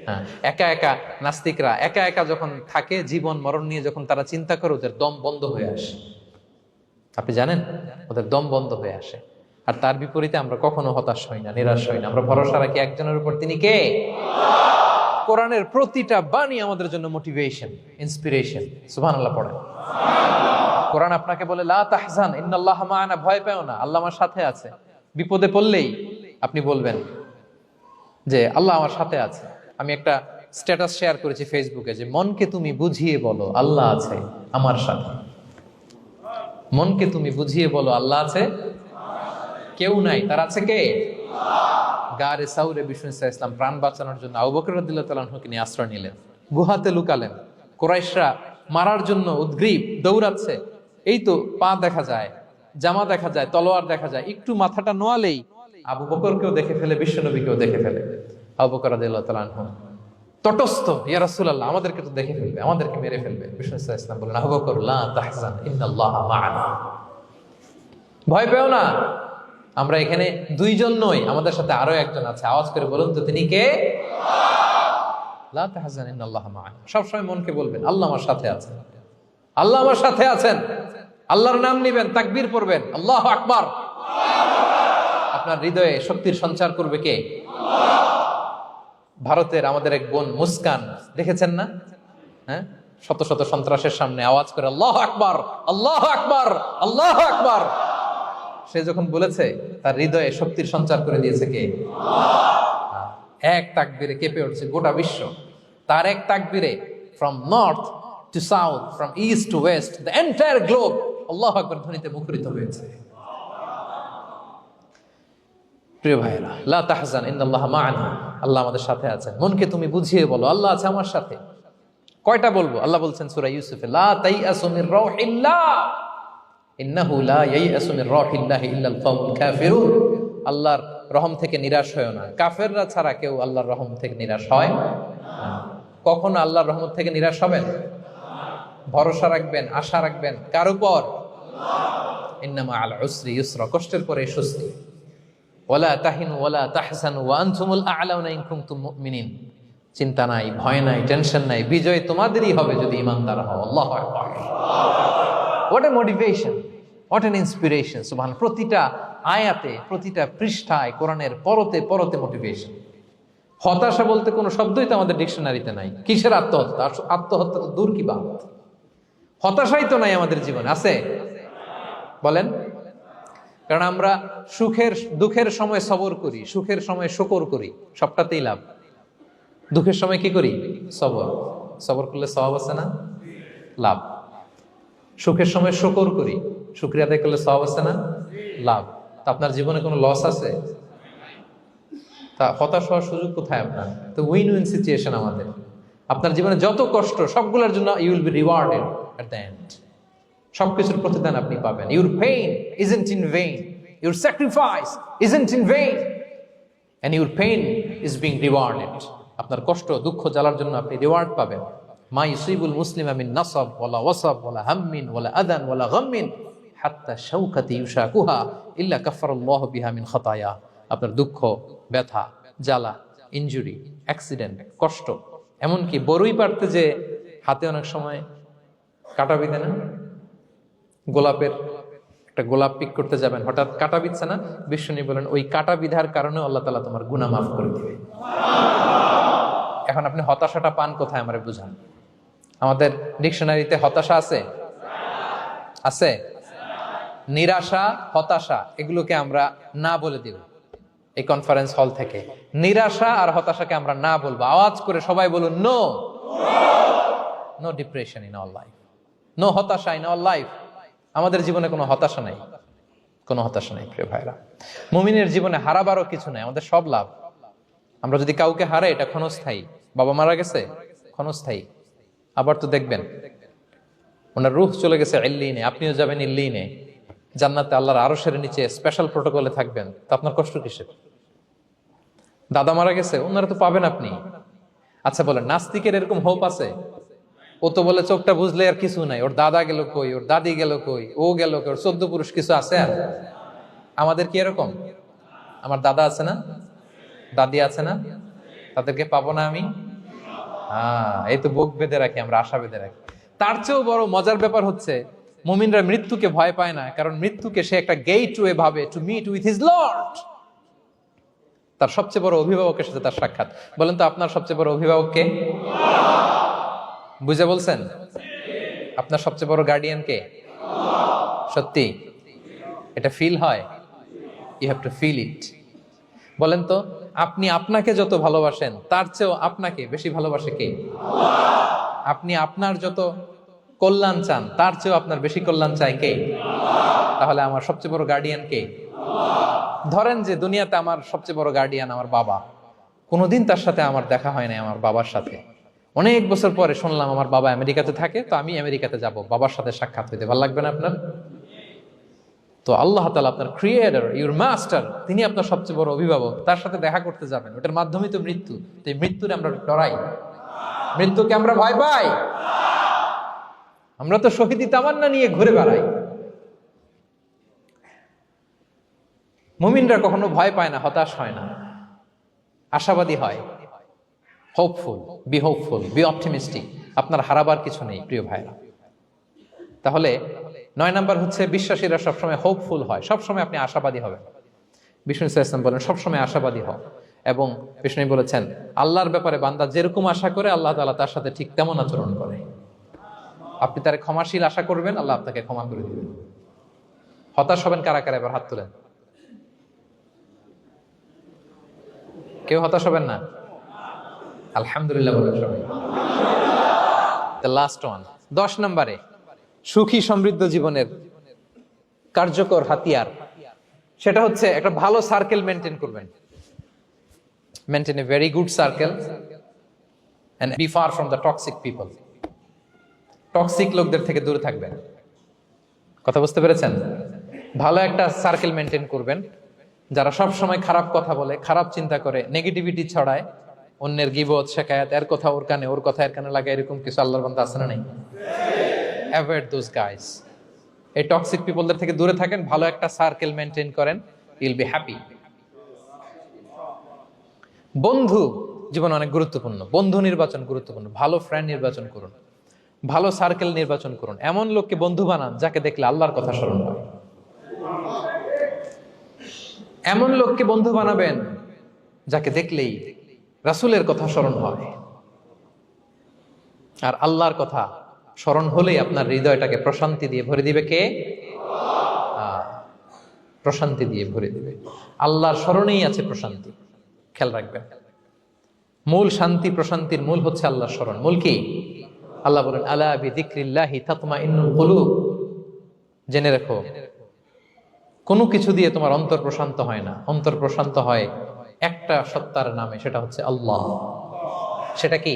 হ্যাঁ, একা একা নাস্তিকরা একা একা যখন থাকে, জীবন মরণ নিয়ে যখন তারা চিন্তা করে, ওদের দম বন্ধ হয়ে আসে। আপনি জানেন, ওদের দম বন্ধ হয়ে আসে। আর তার বিপরীতে আমরা কখনো হতাশ হই না, নিরাশ হই না। আমরা ভরসা রাখি একজনের উপর, তিনি কে? কোরআনের প্রতিটা বাণী আমাদের জন্য মোটিভেশন, ইন্সপিরেশন। সুবহানাল্লাহ পড়েন। কোরআন আপনাকে বলে লা তাহজান ইন্নাল্লাহা মা'ানা, ভয় পেও না, আল্লাহ আমার সাথে আছে। বিপদে পড়লেই আপনি বলবেন যে আল্লাহ আমার সাথে আছে। আমি একটা স্ট্যাটাস শেয়ার করেছি ফেসবুকে যে মনকে তুমি বুঝিয়ে বলো আল্লাহ আছে আমার সাথে। মনকে তুমি বুঝিয়ে বলো আল্লাহ আছে, কেউ নাই, তার আছে কে? গারে সাউরে বিষ্ণু ইসলাম প্রাণ বাঁচানোর জন্য আবু বকর রাদিয়াল্লাহু তাআলা আনহুকে নিয়ে আশ্রয় নিলেন, গুহাতে লুকালেন। কুরাইশরা মারার জন্য উদ্গ্রীব, দৌড়াচ্ছে। এই তো পা দেখা যায়, জামা দেখা যায়, তলোয়ার দেখা যায়। একটু মাথাটা নোয়ালেই আবু বকরকেও দেখে ফেলে, বিশ্বনবীকেও দেখে ফেলে। আবু বকর রাদিয়াল্লাহু তাআলা আনহু তটস্থ, ইয়া রাসূলুল্লাহ, আমাদেরকে তো দেখে ফেলবে, আমাদেরকে মেরে ফেলবে। বিষ্ণু ইসলাম বললেন, আবু বকর লা তাহজান ইন্নাল্লাহা মা'ানা, ভয় পেও না, আমরা এখানে দুইজন নই, আমাদের সাথে আরো একজন আছে। আওয়াজ করে বলুন তো, তিনি কে? লা তাহজান ইন্নাল্লাহা মা'ানা। সবসময় মনকে বলবেন আল্লাহ আমার সাথে আছেন, আল্লাহ আমার সাথে আছেন। আল্লাহর নাম নিবেন, তাকবীর পড়বেন, আল্লাহু আকবার। আপনার হৃদয়ে শক্তির সঞ্চার করবে কে? ভারতের আমাদের এক বোন মুস্কান, দেখেছেন না? হ্যাঁ, শত শত সন্ত্রাসের সামনে আওয়াজ করে আল্লাহু আকবার, আল্লাহু আকবার, আল্লাহু আকবার। সে যখন বলেছে, তার হৃদয়ে শক্তির সঞ্চার করে দিয়েছে কে? এক তাকবীরে কেঁপে উঠছে গোটা বিশ্ব। তার এক তাকবীরে from north to south, from east to west, the entire globe আল্লাহু আকবার ধ্বনিতে মুখরিত হয়েছে। প্রিয় ভাইরা, লা তাহজান ইন্নাল্লাহা মা'ানা, আল্লাহ আমাদের সাথে আছেন। মনকে তুমি বুঝিয়ে বলো আল্লাহ আছে আমার সাথে। কয়টা বলবো? আল্লাহ বলছেন সূরা ইউসুফে, লা তাইয়াসু মির রাউহিল্লাহ ইন্নাহু লা ইয়াইয়াসু মির রাউহিল্লাহি ইল্লাল কওমুল কাফিরুন। আল্লাহর রহম থেকে নিরাশ হয়ো না, কাফেররা ছাড়া কেউ আল্লাহর রহম থেকে নিরাশ হয় না। কখনো আল্লাহর রহমত থেকে নিরাশ হবেন? ভরসা রাখবেন, আশা রাখবেন কার উপর? ইন্নামা আল উসরি ইউসরা, কষ্টের পরে স্বস্তি। ওয়ালা তাহিনু ওয়ালা তাহজানু ওয়া আনতুমুল আ'লাউনা ইন কুনতুম মুমিনিন। চিন্তা নাই, ভয় নাই, টেনশন নাই, বিজয় তোমাদেরই হবে যদি ঈমানদার হও। আল্লাহু আকবার। What a motivation! What an inspiration! সুবহানাল্লাহ। প্রতিটা আয়াতে, প্রতিটা পৃষ্ঠায় কোরআনের পরতে পরতে মোটিভেশন। হতাশা বলতে কোনো শব্দই তো আমাদের ডিকশনারিতে নাই। কিসের আত্মহত্যা? আত্মহত্যা তো দূর কি বাত, হতাশাই তো নাই আমাদের জীবনে। আছে? বলেন। কারণ আমরা দুঃখের সময় সবর করি, সুখের সময় শুকর করি, সবটাতেই লাভ। দুঃখের সময় কি করি? সবর করলে সওয়াব আছে না? লাভ। সুখের সময় শুকর করি, শুকরিয়া আদায় করলে সওয়াব আছে না? লাভ। তা আপনার জীবনে কোনো লস আছে? তা হতাশ হওয়ার সুযোগ কোথায় আপনার? তো উইন উইন সিচুয়েশন আমাদের। আপনার জীবনে যত কষ্ট, সবগুলোর জন্য you will be rewarded at the end. সবকিছুর প্রতিদান আপনি পাবেন। Your pain isn't in vain, your sacrifice isn't in vain, and your pain is being rewarded. আপনার কষ্ট, দুঃখ জ্বালার জন্য আপনি রিওয়ার্ড পাবেন। মা ইউসিবুল মুসলিমা মিন নাসাব ওয়ালা ওয়াসাব ওয়ালা হাম্মিন ওয়ালা আদান ওয়ালা গাম্মিন হাত্তা শাওকাতি ইউশাকুহা ইল্লা কাফফারাল্লাহু বিহা মিন খাতায়া। আপনার দুঃখ, ব্যথা, জ্বালা, ইনজুরি, অ্যাক্সিডেন্ট, কষ্ট, এমনকি বড়ই পারতে যে হাতে অনেক সময় কাটা বিঁধে না, গোলাপের একটা গোলাপ পিক করতে যাবেন, হঠাৎ কাটা বিধছে না, বিষ্ণু বলেন ওই কাটা বিধার কারণে আল্লাহ তাআলা তোমার গুনাহ মাফ করে দিবে। এখন আপনি হতাশাটা পান কোথায় আমারে বুঝান। আমাদের ডিকশনারিতে হতাশা আছে? আছে? নিরাশা, হতাশা এগুলোকে আমরা না বলে দিব এই কনফারেন্স হল থেকে। নিরাশা আর হতাশাকে আমরা না বলবো। আওয়াজ করে সবাই বলুন, no no depression in our life, no হতাশা ইন আওয়ার লাইফ। আমাদের জীবনে কোনো হতাশা নাই, কোনো হতাশা নাই প্রিয় ভাইরা। মুমিনের জীবনে হারাবারও কিছু নাই, আমাদের সব লাভ। আমরা যদি কাউকে হারাই এটা ক্ষণস্থায়ী। বাবা মারা গেছে, ক্ষণস্থায়ী। আবার তো দেখবেন ওনার রূহ চলে গেছে ইল্লিনে, আপনিও যাবেন ইল্লিনে, জান্নাতে আল্লাহর আরশের নিচে স্পেশাল প্রটোকলে থাকবেন। তো আপনার কষ্ট কিসের? দাদা মারা গেছে, ওনারা তো পাবেন আপনি। আচ্ছা বলেন, নাস্তিকের এরকম হোপ আছে? ও তো বলে চোখটা বুঝলে আর কিছু নাই, ওর দাদা গেল কই, ওর দাদি গেল কই, ও গেল কই, ওর 14 পুরুষ কিছু আছে আর? আমাদের কি এরকম? আমার দাদা আছে না, দাদি আছে না, তাদেরকে পাবো না আমি? এই তো বুক বেঁধে রাখি আমরা, আশা বেঁধে রাখি। তার চেয়েও বড় মজার ব্যাপার হচ্ছে মুমিনরা মৃত্যুকে ভয় পায় না, কারণ মৃত্যুকে সে একটা গেটওয়ে ভাবে to meet with his lord. তার সবচেয়ে বড় অভিভাবকের সাথে তার সাক্ষাৎ। বলেন তো আপনার সবচেয়ে বড় অভিভাবক কে? বুঝে বলছেন? আপনার সবচেয়ে বড় গার্ডিয়ান কে? সত্যি এটা ফিল হয়? You have to feel it. বলেন তো, আপনি আপনাকে যত ভালোবাসেন তার চেয়েও আপনাকে বেশি ভালোবাসে কে? আপনি আপনার যত কল্যাণ চান তার চেয়েও আপনার বেশি কল্যাণ চায় কে? তাহলে আমার সবচেয়ে বড় গার্ডিয়ান কে? ধরেন যে দুনিয়াতে আমার সবচেয়ে বড় গার্ডিয়ান আমার বাবা, কোনোদিন তার সাথে আমার দেখা হয় নাই আমার বাবার সাথে। অনেক বছর পরে শুনলাম আমার বাবা আমেরিকাতে থাকে, তো আমি আমেরিকাতে যাব বাবার সাথে সাক্ষাৎ হইতে। ভালো লাগবে না আপনার? তো আল্লাহ তাআলা আপনার ক্রিয়েটর, ইউর মাস্টার, তিনি আপনার সবচেয়ে বড় অভিভাবক, তার সাথে দেখা করতে যাবেন। ওটার মাধ্যমেই তো মৃত্যু। তো এই মৃত্যুরে আমরা ডরাই, মৃত্যুকে আমরা ভয় পাই। আমরা তো শহীদি তামান্না নিয়ে ঘুরে বেড়াই। মুমিনরা কখনো ভয় পায় না, হতাশ হয় না, আশাবাদী হয়। Hopeful, B optimistic. আপনার হারাবার কিছু নেই প্রিয় ভাইরা। তাহলে 9 নাম্বার হচ্ছে বিশ্বাসীরা সবসময় হোপফুল হয়, সবসময় আপনি আশাবাদী হবেন। বিষ্ণু ইসলাম বলেন সবসময় আশাবাদী হও। এবং বিষ্ণু বলেছেন আল্লাহর ব্যাপারে বান্দা যেরকম আশা করে আল্লাহ তাআলা তার সাথে ঠিক তেমন আচরণ করে। আপনি তার ক্ষমাশীল আশা করবেন, আল্লাহ আপনাকে ক্ষমা করে দিবেন। হতাশ হবেন কারা কারা? এবার হাত তোলেন। কেউ হতাশ হবেন না? আলহামদুলিল্লাহ বলেন সবাই। দ্য লাস্ট ওয়ান, 10 নম্বরে সুখী সমৃদ্ধ জীবনের কার্যকর হাতিয়ার, সেটা হচ্ছে একটা ভালো সার্কেল মেনটেন করবেন। Maintain a very good circle and be far from the toxic people. Toxic লোকদের থেকে দূরে থাকবেন। কথা বুঝতে পেরেছেন? ভালো একটা সার্কেল মেনটেন করবেন, যারা সব সময় খারাপ কথা বলে, খারাপ চিন্তা করে, নেগেটিভিটি ছড়ায়, অন্যের গীবত শেখায়াত, এর কথা ওর কানে, ওর কথা এর কানে লাগে, এরকম কিছু আল্লাহর বান্দা আছে না নাই? Avoid those guys. এই টক্সিক পিপলদের থেকে দূরে থাকেন, ভালো একটা সার্কেল মেনটেন করেন, ইউল বি হ্যাপি। বন্ধু জীবন অনেক গুরুত্বপূর্ণ, বন্ধু নির্বাচন গুরুত্বপূর্ণ। ভালো ফ্রেন্ড নির্বাচন করুন, ভালো সার্কেল নির্বাচন করুন, এমন লোককে বন্ধু বানান যাকে দেখলে আল্লাহর কথা স্মরণ হয়। এমন লোককে বন্ধু বানাবেন যাকে দেখলেই রাসূলের কথা স্মরণ হয়, আর আল্লাহর কথা স্মরণ হলেই আপনার হৃদয়টাকে প্রশান্তি দিয়ে ভরে দিবে কে? প্রশান্তি দিয়ে ভরে দিবে। আল্লাহর স্মরণেই আছে প্রশান্তি। খেয়াল রাখবেন, মূল শান্তি প্রশান্তির মূল হচ্ছে আল্লাহর স্মরণ। মূল কি? আল্লাহ বলেন আলা বিযিকরিল্লাহি তাতমাইন্নুল কুলুব। জেনে রেখো, কোনো কিছু দিয়ে তোমার অন্তর প্রশান্ত হয় না। অন্তর প্রশান্ত হয় একটা সত্তার নামে, সেটা হচ্ছে আল্লাহ। সেটা কি?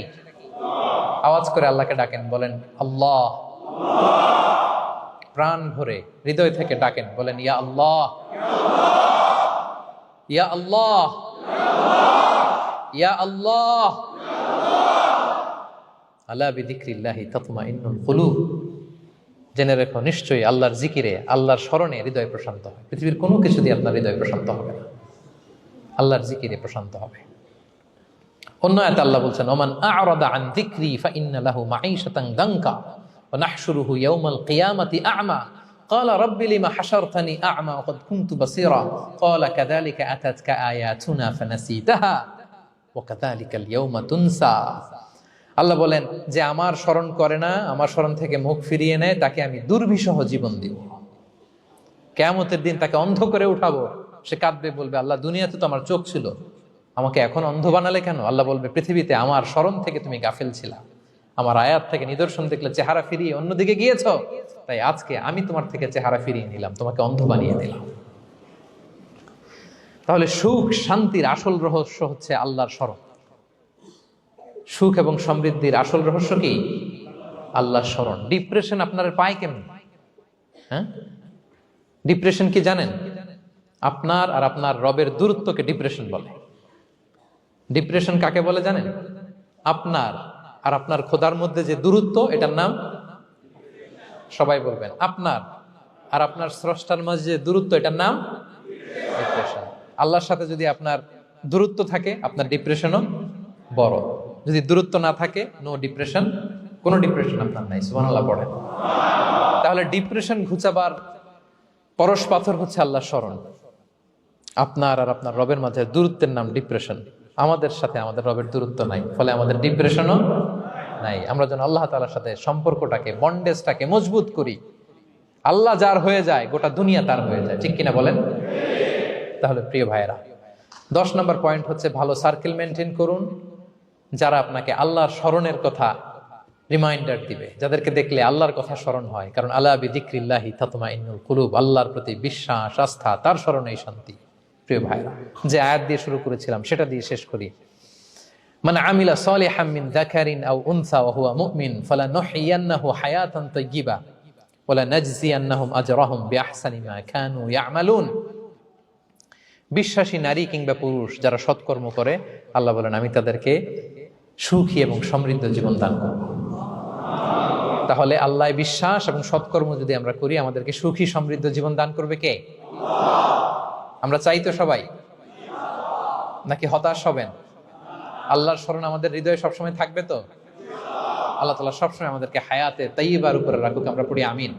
আওয়াজ করে আল্লাহকে ডাকেন, বলেন আল্লাহ। প্রাণ ভরে হৃদয় থেকে ডাকেন, বলেন ইয়া আল্লাহ, ইয়া আল্লাহ, ইয়া আল্লাহ। আলা বিযিকরিল্লাহি তাতমাইন্নুল কুলুব। জেনে রেখো, নিশ্চয়ই আল্লাহর জিকিরে, আল্লাহর স্মরণে হৃদয় প্রশান্ত হয়। পৃথিবীর কোনো কিছু দিয়ে আপনার হৃদয় প্রশান্ত হবে না, আল্লাহর জিকিরে প্রশান্ত হবে। অন্য আয়াতে আল্লাহ বলছেন ওমান আ'রাদা আন যিকরি ফাইন্না লাহু মাঈশাতান দানকা ওয়া নাহশুরুহু ইয়াওমাল কিয়ামাতি আ'মা ক্বালা রাব্বি লিমা হাশারতানি আ'মা ওয়া ক্বাদ কুনতু বাসীরা ক্বালা কাযালিকা আতাতকা আয়াতুনা ফানাসিতাহা ওয়া কাযালিকাল ইয়াওমা তুনসা। আল্লাহ বলেন, যে আমার স্মরণ করে না, আমার স্মরণ থেকে মুখ ফিরিয়ে নেয়, তাকে আমি দুর্বিষহ জীবন দিব। কিয়ামতের দিন তাকে অন্ধ করে উঠাবো। সে কাঁদবে, বলবে আল্লাহ, দুনিয়াতে তো আমার চোখ ছিল, আমাকে এখন অন্ধ বানালে কেন? আল্লাহ বলবে, পৃথিবীতে আমার স্মরণ থেকে তুমি গাফেল ছিলা, আমার আয়াত থেকে নিদর্শন দেখলে চেহারা ফিরিয়ে অন্যদিকে গিয়েছ, তাই আজকে আমি তোমার থেকে চেহারা ফিরিয়ে নিলাম, তোমাকে অন্ধ বানিয়ে দিলাম। তাহলে সুখ শান্তির আসল রহস্য হচ্ছে আল্লাহর স্মরণ। সুখ এবং সমৃদ্ধির আসল রহস্য কি? আল্লাহর স্মরণ। ডিপ্রেশন আপনার পায় কেমন? হ্যাঁ, ডিপ্রেশন কি জানেন? আপনার আর আপনার রবের দূরত্বকে ডিপ্রেশন বলে। ডিপ্রেশন কাকে বলে জানেন? আপনার আর আপনার খোদার মধ্যে যে দূরত্ব, এটার নাম, সবাই বলবেন, আপনার আর আপনার স্রষ্টার মাঝে যে দূরত্ব, এটার নাম ডিপ্রেশন। আল্লাহর সাথে যদি আপনার দূরত্ব থাকে, আপনার ডিপ্রেশনও বড়। যদি দূরত্ব না থাকে, নো ডিপ্রেশন, কোনো ডিপ্রেশন আপনার নাই। সুবহানাল্লাহ পড়েন। তাহলে ডিপ্রেশন ঘুচাবার পরশ পাথর হচ্ছে আল্লাহর স্মরণ। আপনার আর আপনার রবের মাঝে দূরত্বের নাম ডিপ্রেশন। আমাদের সাথে আমাদের রবের দূরত্ব নাই, ফলে আমাদের ডিপ্রেশনও নাই। আমরা যেন আল্লাহ তাআলার সাথে সম্পর্কটাকে, বন্ডেজটাকে মজবুত করি। আল্লাহ যার হয়ে যায়, গোটা দুনিয়া তার হয়ে যায়। ঠিক কিনা বলেন? তাহলে প্রিয় ভাইয়েরা, 10 নম্বর পয়েন্ট হচ্ছে ভালো সার্কেল মেনটেন করুন, যারা আপনাকে আল্লাহর স্মরণের কথা রিমাইন্ডার দিবে, যাদেরকে দেখলে আল্লাহর কথা স্মরণ হয়। কারণ আলা বিযিকরিল্লাহি তাতমাইন্নুল কুলুব, আল্লাহর প্রতি বিশ্বাস, আস্থা, তার স্মরণেই শান্তি। প্রিয় ভাইরা, যে আয়াত দিয়ে শুরু করেছিলাম সেটা দিয়ে শেষ করি। মান আমিলা সালিহাম মিন যাকারিন আও উনসা ওয়া হুয়া মুমিন ফালানুহইয়ান্নাহু হায়াতান তাইয়্যিবা ওয়া লানাজজিয়ান্নাহুম আজরাহুম বিআহসানি মা কানু ইয়ামালুন। বিশ্বাসী নারী কিংবা পুরুষ যারা সৎকর্ম করে, আল্লাহ বলেন আমি তাদেরকে সুখী এবং সমৃদ্ধ জীবন দান করব। তাহলে আল্লাহ বিশ্বাস এবং সৎকর্ম যদি আমরা করি, আমাদেরকে সুখী সমৃদ্ধ জীবন দান করবে কে? আমরা চাই তো সবাই, নাকি হতাশ হবেন? আল্লাহর স্মরণ আমাদের হৃদয়ে সবসময় থাকবে তো? আল্লাহ তাআলা সবসময় আমাদেরকে হায়াতে তাইয়্যিবার উপরে রাখুক, আমরা পড়ি আমিন।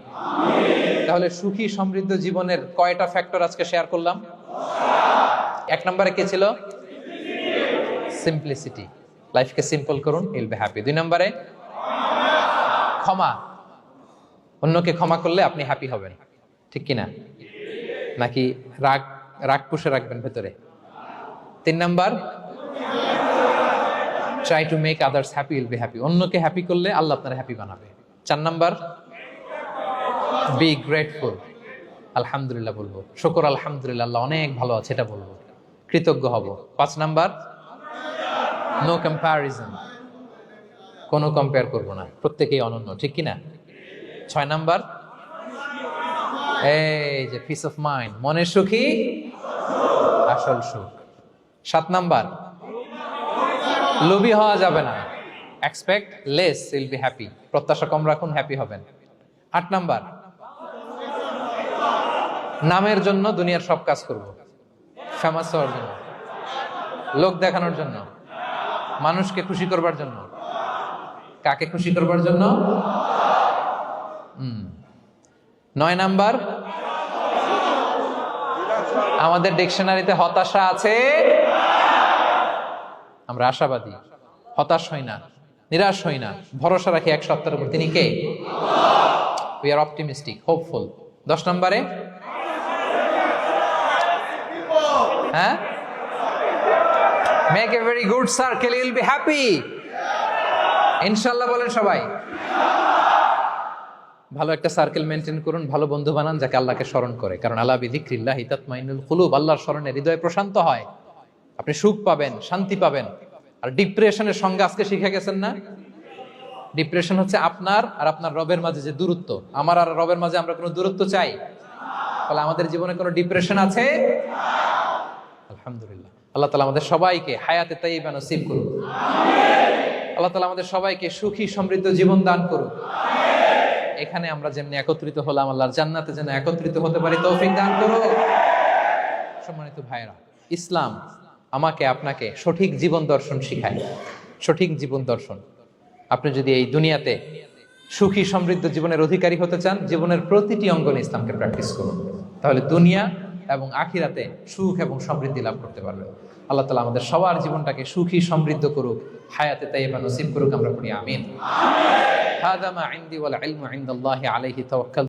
তাহলে সুখী সমৃদ্ধ জীবনের কয়টা ফ্যাক্টর আজকে শেয়ার করলাম? 1 নম্বরে কে ছিল? সিম্পলিসিটি। লাইফকে সিম্পল করুন, ইউল বি হ্যাপি। 2 নম্বরে ক্ষমা। অন্যকে ক্ষমা করলে আপনি হ্যাপি হবেন, ঠিক কিনা? নাকি রাগ পুষে রাখবেন ভেতরে? 3 number, try to make others happy, will be happy. অন্যকে হ্যাপি করলে আল্লাহ আপনার হ্যাপি বানাবে। 4 নাম্বার, বি গ্রেটফুল। আলহামদুলিল্লাহ বলবো, শুকর আলহামদুলিল্লাহ, আল্লাহ অনেক ভালো আছে, এটা বলবো, কৃতজ্ঞ হব। 5 নাম্বার, নো কম্প্যারিজন, কোনো কম্পেয়ার করব না, প্রত্যেকেই অনন্য, ঠিক কিনা? 6 নাম্বার, এই যে পিস অফ মাইন্ড, মনের সুখী আসল সুখ। 7 নাম্বার, লোভী হওয়া যাবে না, expect less, will be happy, প্রত্যাশা কম রাখুন, হ্যাপি হবেন। 8 নাম্বার, নামের জন্য দুনিয়ার সব কাজ করব, ফেমাস হওয়ার জন্য, লোক দেখানোর জন্য, মানুষকে খুশি করবার জন্য। কাকে খুশি করবার জন্য? 9 নাম্বার, আমাদের ডিকশনারিতে হতাশা আছে? আমরা আশাবাদী, হতাশ হই না, নিরাশ হই না, ভরসা রাখি এক সত্তার উপর। তিনি কে? We are optimistic, hopeful. 10 নম্বরে, হ্যাঁ, make a very good circle, you will be happy. ইনশাআল্লাহ বলেন সবাই। ভালো একটা সার্কেল মেনটেন করুন, ভালো বন্ধু বানান যাকে আল্লাহকে স্মরণ করে, কারণ আলা বিযিকরিল্লাহি তাতমাইন্নুল কুলুব, আল্লাহর স্মরণে হৃদয় প্রশান্ত হয়, আপনি সুখ পাবেন, শান্তি পাবেন। আর ডিপ্রেশনের সঙ্গে আজকে শিখে গেছেন না, ডিপ্রেশন হচ্ছে আপনার আর আপনার রবের মাঝে যে দূরত্ব। আমার আর রবের মাঝে আমরা কোনো দূরত্ব চাই? তাহলে আমাদের জীবনে কোনো ডিপ্রেশন আছে? আলহামদুলিল্লাহ। আল্লাহ তাআলা আমাদের সবাইকে হায়াতে তাইয়্যিবা নসিব করুন। আল্লাহ তাআলা আমাদের সবাইকে সুখী সমৃদ্ধ জীবন দান করুন। এখানে আমরা যেমনি একত্রিত হলাম, আল্লাহর জান্নাতে যেন একত্রিত হতে পারি তৌফিক দান করুন। সম্মানিত ভাইরা, ইসলাম আমাকে আপনাকে সঠিক জীবন দর্শন শিখায়। সঠিক জীবন দর্শন। আপনি যদি এই দুনিয়াতে সুখী সমৃদ্ধ জীবনের অধিকারী হতে চান, জীবনের প্রতিটি অঙ্গনে ইসলামকে প্র্যাকটিস করুন, তাহলে দুনিয়া এবং আখিরাতে সুখ এবং সমৃদ্ধি লাভ করতে পারবেন। আল্লাহ তাআলা আমাদের সবার জীবনটাকে সুখী সমৃদ্ধ করুক, হায়াতে তাইয়্যিবা নসিব করুক। আমরা পড়ি আমিন। হাযা মা ইনদি ওয়াল ইলমু ইনদাল্লাহি আলাইহি তাওয়াক্কাল।